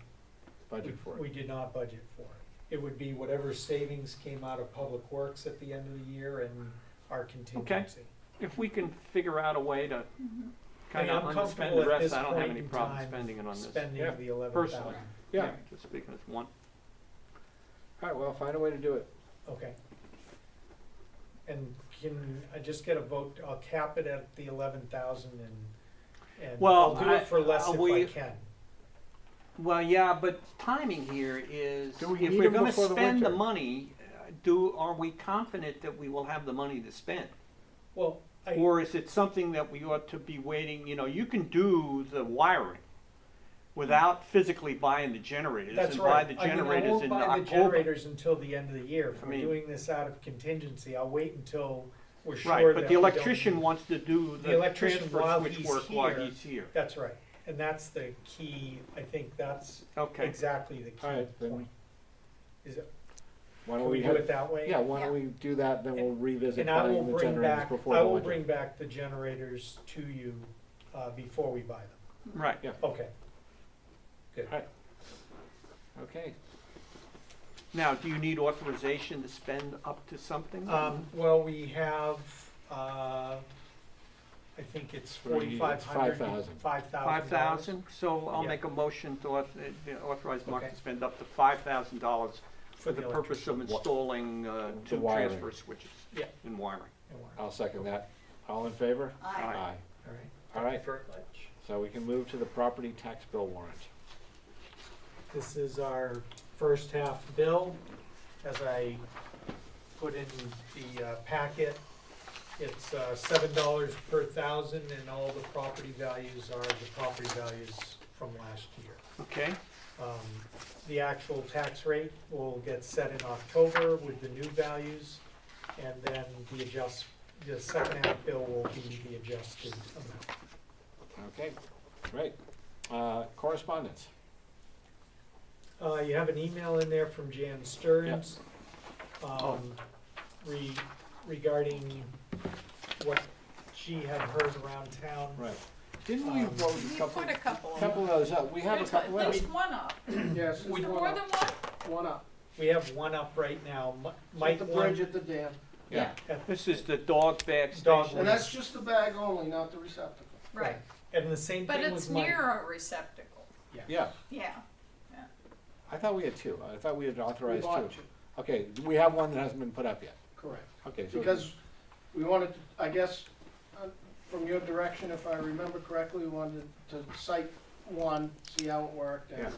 Budget for We it. did not budget for it. It would be whatever savings came out of Public Works at the end of the year and our contingency. If we can figure out a way to Mhm. kind And of I'm underspend comfortable the at rest, this I don't have point any in problem time spending it on this, Spending Yeah. the 11,000. personally. Yeah, Just speaking as one. all right, well, find a way to do it. Okay. And can I just get a vote, I'll cap it at the 11,000 and Well, I'll do it for less if I we- can. Well, yeah, but timing here is, Do we if need we're them gonna before the spend the winter? money, are we confident that we will have the money to spend? Well, Or is it something that we ought to be waiting, you know, you can do the wiring without physically buying the generators that's and buy right. the I mean, I generators won't in buy the October. generators until the end of the year. If I we're mean- doing this out of contingency, I'll wait until we're sure Right, that but we the don't electrician need- wants to do The the electrician, transfer while switch he's work while here- he's here. That's right. And that's the key, I think that's Okay, exactly the key All right, then, point. Is it, why can don't we we do have, it that way? yeah, why don't Yeah. we do that, then we'll revisit And I will buying the bring generators back, before I the will winter. bring back the generators to you, before we buy them. right. Yeah, Okay. Good. All right. Okay, Now, do you need authorization to spend up to something? Well, we have, I think it's What do you need? It's 4,500. 5,000. $5,000, so I'll Yeah. make a motion to authorize Mark Okay. to spend up to $5,000 for the electric- purpose of Wa- installing two wiring. transfer switches Yeah. and wiring. and wire. I'll second that. All in favor? Aye. Aye. All right. All right. Thank you very much. So we can move to the property tax bill warrant. This is our first half bill. As I put in the packet, it's $7 per thousand, and all the property values are the property values from last year. Okay, The actual tax rate will get set in October with the new values, and then the second half bill will be the adjusted amount. Okay, great. Correspondence. You have an email in there from Jan Stearns, Oh. regarding what she had heard around town. Right. Didn't we vote a We couple, put a couple of couple of those up? We have a There's couple, there's wait, one up. Yes, Is there's there one more up. than one? One up. We have one up right now. At Mike the one, bridge at the dam. yeah. this is the dog bag Dog station. And that's just the bag only, not the receptacle. Right, and the same but thing it's with Mike. near a receptacle, Yeah, yeah. I thought we had two. I thought we had We authorized bought two. two, Okay, we have one that hasn't been put up yet. correct. Okay, so. Because we wanted, I guess, from your direction, if I remember correctly, we wanted to cite one, see how it worked, Yeah. and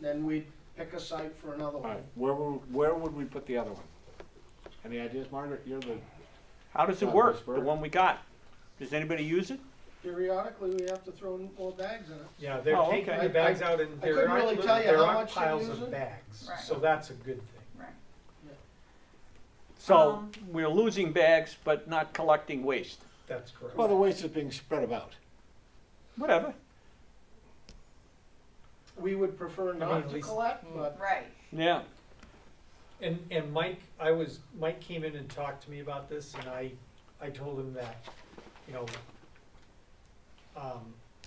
then we'd pick a site for another All one. right, where would we put the other one? Any ideas, Margaret? You're the, How does it Not work, the Westburg. one we got? Does anybody use it? Periodically, we have to throw more bags in it. Yeah, they're Oh, taking okay. the bags out and I there couldn't aren't, really tell you there how aren't much they're piles using. of bags, Right. so that's a good thing. Right. So, Um, we're losing bags, but not collecting waste. That's correct. well, the waste is being spread about. Whatever. We would prefer at not to least- collect, but Right, Yeah. And Mike, Mike came in and talked to me about this, and I told him that, you know,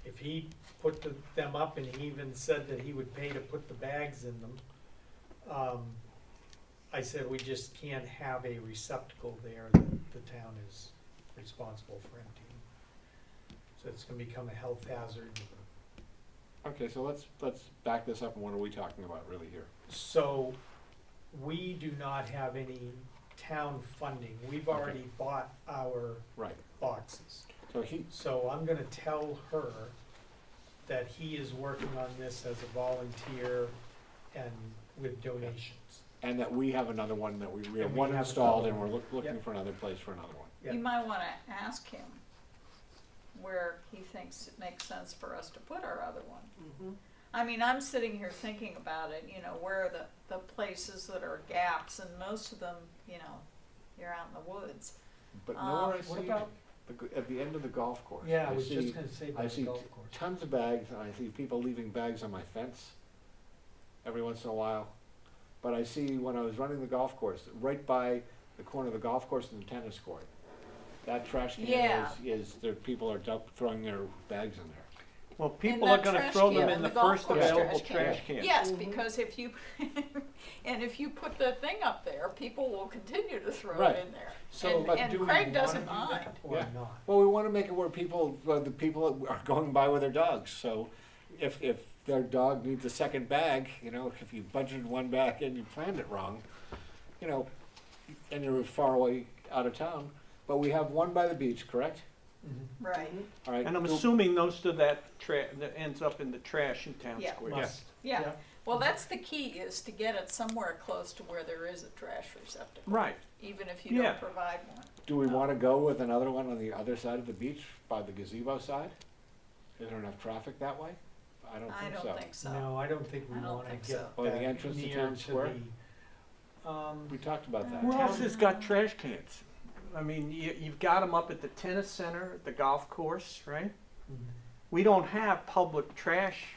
if he put them up, and he even said that he would pay to put the bags in them, I said we just can't have a receptacle there that the town is responsible for emptying. So it's gonna become a health hazard. Okay, so let's back this up, and what are we talking about really here? So, we do not have any town funding. We've Okay. already bought our Right, boxes. so he, So I'm gonna tell her that he is working on this as a volunteer and with donations. and that we have another one that we have And we one have installed, another and we're one. looking Yep. for another place for another one. Yeah. you might wanna ask him where he thinks it makes sense for us to put our other one. I mean, I'm sitting here thinking about it, you know, where are the places that are gaps, and most of them, you know, you're out in the woods. But nowhere I What see, about, at the end of the golf course. yeah, I I was just see- gonna say I about the see golf course. tons of bags, and I see people leaving bags on my fence every once in a while. But I see, when I was running the golf course, right by the corner of the golf course and the tennis court, that trash can Yeah. is there, people are throwing their bags in there. Well, In people are that gonna trash throw them can, in the golf first course available can. trash can. Yes, because if you, and if you put the thing up there, people will continue to throw Right. it in there. So, And do we Craig wanna doesn't do that mind. or Yeah. not? Well, we wanna make it where the people are going by with their dogs, so if their dog needs a second bag, you know, if you budgeted one bag and you planned it wrong, you know, and you're far away out of town, but we have one by the beach, correct? Mhm. Right, All right. And I'm do- assuming most of that that ends up in the trash in town Yeah. square. Must. yeah. Well, that's the key, is to get it somewhere close to where there is a trash receptacle. Right. Even if you Yeah. don't provide one. Do we wanna go with another one on the other side of the beach, by the gazebo side? Is there enough traffic that way? I don't I think so. don't think so. No, I don't think we I don't wanna think get so. Or the that entrance to near town to square? the, We talked about that. Who else has got trash cans? I mean, you've got them up at the tennis center, at the golf course, right? Mhm. We don't have public trash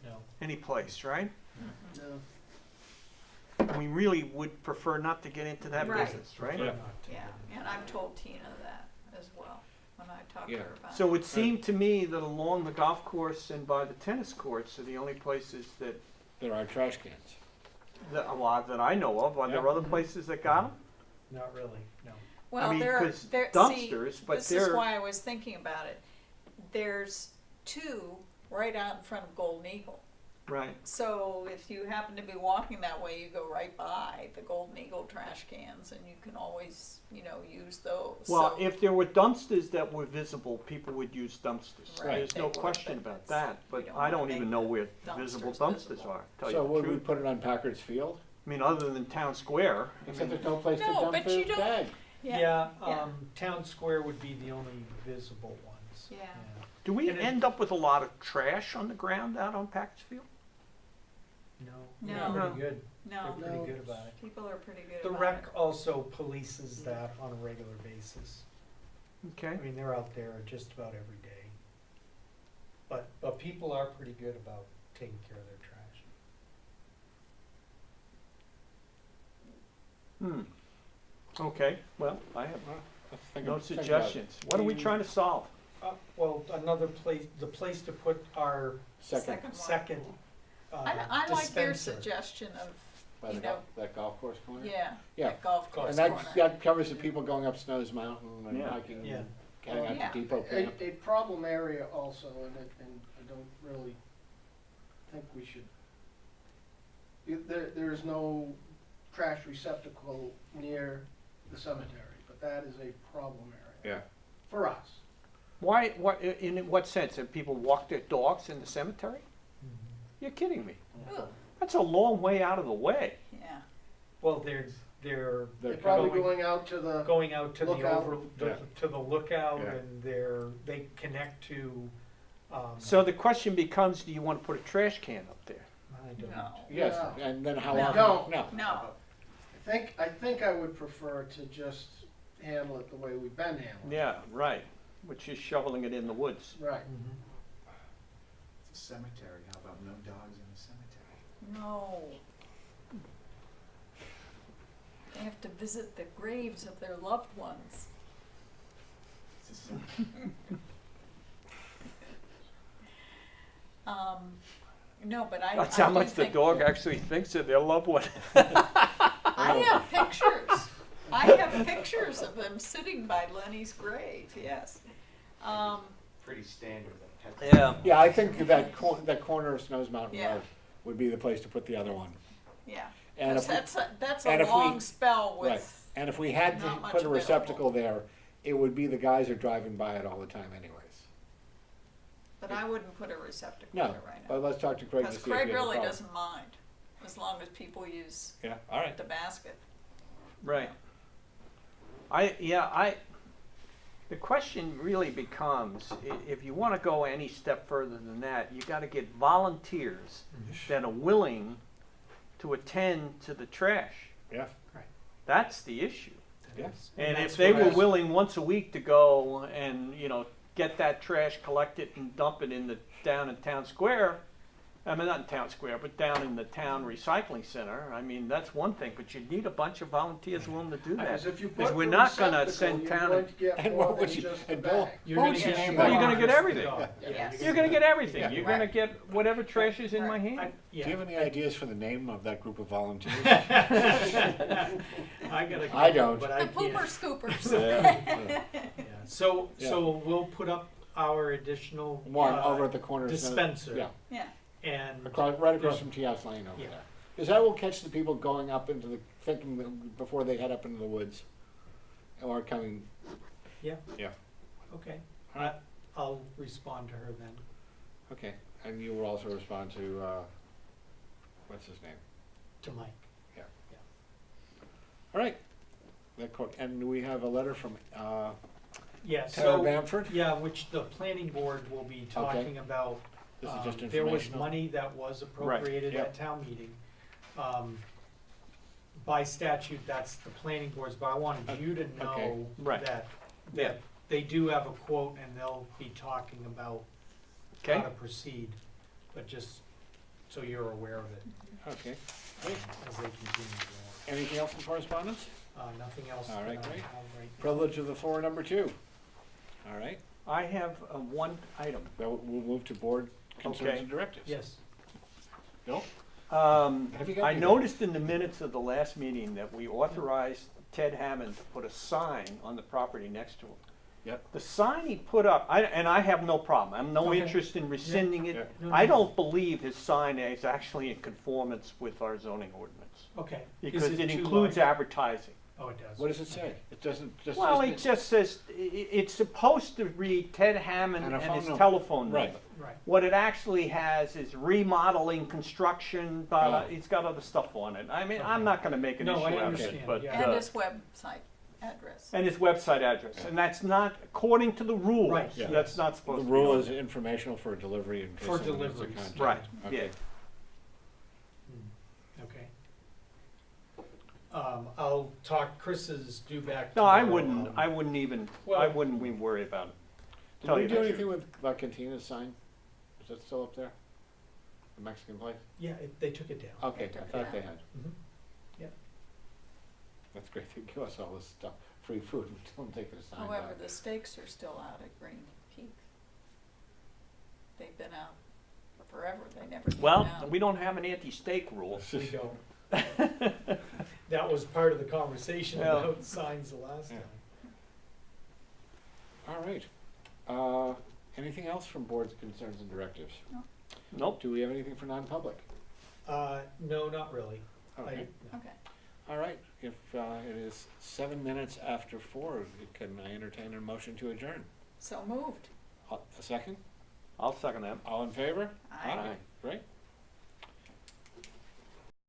no. anyplace, right? no. We really would prefer not to get into that Right. business, right? Yeah. Not to. Yeah, and I've told Tina that as well, when I talked to Yeah. her about it. So it would seem to me that along the golf course and by the tennis courts are the only places that, There are trash cans. that I know of. Are there Yeah. other places that got them? Not really, no. Well, mean, there, 'cause there, see, dumpsters, but this is they're- why I was thinking about it. There's two right out in front of Golden Eagle. Right. So if you happen to be walking that way, you go right by the Golden Eagle trash cans, and you can always, you know, use those. Well, So- if there were dumpsters that were visible, people would use dumpsters. Right, There's they no would, question but about that's- that, we but don't I wanna don't make even know where the visible dumpsters dumpsters visible. are, tell So you the would we truth. put it on Packard's Field? I mean, other than town square. I Except mean, there's no place to No, dump but you the don't- bag. Yeah, Town square would be the only visible ones. Yeah. do we And it- end up with a lot of trash on the ground out on Packard's Field? No, No. they're pretty good, no, they're pretty No. good about it. people are pretty good The about rec it. also polices that on a regular basis. I Okay. mean, they're out there just about every day. But people are pretty good about taking care of their trash. Okay, well, I have Let's think no of- think about it. suggestions. What are we trying to solve? Well, another place, the place to put our Second, one. second I like your dispenser. suggestion of, by you the know, that golf course corner? yeah, Yeah. that golf course And corner. that covers the people going up Snow's Mountain and Yeah. hiking Yeah. and getting out Yeah. to Depot Camp. A problem area also, and I don't really think we should There is no trash receptacle near the cemetery, but that is a problem area Yeah. for us. Why, in what sense? Have people walked their dogs in the cemetery? You're kidding me. Ugh, That's a long way out of the way. yeah. Well, they're They're probably going- going out to the, going out to the Lookout. Yeah. to the lookout, Yeah. and they connect to, So the question becomes, do you want to put a trash can up there? I don't No. Yes, No. and then how No. often? No. No. I think I would prefer to just handle it the way we've been handling it. Yeah, right, which is shoveling it in the woods. Right. It's a cemetery, how about no dogs in the cemetery? No. They have to visit the graves of their loved ones. It's a cemetery. No, but I That's how do much the think- dog actually thinks of their loved one. I have pictures. I have pictures of them sitting by Lenny's grave, yes. Pretty standard. Yeah. Yeah, I think that corner of Snows Mountain Yeah. Road would be the place to put the other one. Yeah. And 'Cause if that's and a if we- long spell Right, with, and if we had to not much put a available. receptacle there, it would be the guys who are driving by it all the time anyways. but I wouldn't put a receptacle No, there right but now. let's talk to Craig to see Because if he Craig has a really problem. doesn't mind, as long as people use Yeah, all right. the basket. Right. The question really becomes, if you want to go any step further than that, you got to get volunteers that are willing to attend to the trash. Yeah, That's the issue. yes. And that's if they what were I- willing once a week to go and, get that trash, collect it and dump it down in town square, I mean, not in town square, but down in the town recycling center, I mean, that's one thing, but you need a bunch of volunteers willing to do that. Because if you Because put we're the not gonna receptacle, send you're town going and- to get and more what would than you- just the and Bill- bag. You're What gonna was your get name? more Well, you're gonna than get just the everything. dog. Yes. You're gonna get everything, Yeah. you're gonna Right. get whatever trash is in my hand. Do you have any ideas for the name of that group of volunteers? I gotta. I don't. But The I pooper can't. scoopers. Yeah. Yeah. So Yeah. we'll put up our additional. One over at the corner of Snows. dispenser. Yeah, Yeah, And. right across There's- from TS Lane over Yeah. there. Because that will catch the people going up into the, thinking that before they head up into the woods. Or coming, Yeah. Yeah. Okay. All right. I'll respond to her then. okay, and you will also respond to, what's his name? To Mike. All right. And we have a letter from, Yeah, Tara so, Bamford? yeah, which the planning board will be talking about. This is just There was informational. money that was appropriated yep. at town meeting. By statute, that's the planning board's, but I wanted you to Okay. know Right. that, Yeah. that they do have a quote and they'll be talking about how Okay, to proceed, but just so you're aware of it Okay. as they continue to go Anything else in correspondence? on. Nothing else All that I right, have great. right now. Privilege of the floor, number 2. All right, I have one item. we'll move to board concerns Okay. and directives. Yes, Bill? Um, Have you got I any- noticed in the minutes of the last meeting that we authorized Ted Hammond to put a sign on the property next to him. Yep. The sign he put up, and I have no problem, I have no Okay. interest in rescinding Yeah. it. No, I no. don't believe his sign is actually in conformance with our zoning ordinance. okay. Is Because it too includes large? advertising. Oh, it does. What does it say? It doesn't, just. Well, it isn't just says, it's supposed to read Ted Hammond And a and phone his number. telephone Right. number. Right. What it actually has is remodeling, construction, Oh. it's got other stuff on it. I mean, I'm Okay. not gonna make an No, issue I out of it, understand, but, yeah. and his website address. and his website address, and that's not according to the rules. Right. Yeah. That's not The supposed to be rule on is there. informational for delivery in case For someone needs a deliveries. contact. Right, Okay. yeah. Okay. I'll talk, Chris is due back No, I tomorrow. wouldn't, I wouldn't even worry about it. Did Tell we you do the anything truth. with La Cantina's sign? Is that still up there? The Mexican place? Yeah, they took it down. Okay, I took it thought they down. had. Mhm. Yep. That's great, they give us all this stuff, free food, and don't take the sign However, back. the steaks are still out at Green Peak. They've been out forever, they never came Well, down. we don't have an anti-steak rule. We don't. That was part of the conversation Yeah. about signs the last Yeah. time. All right. Anything else from boards, concerns, and directives? Nope. Do we have anything for non-public? No, not really. Okay. Okay. All right, if it is 7 minutes after 4, can I entertain a motion to adjourn? So moved. A second? I'll second that. All in favor? Aye. Great.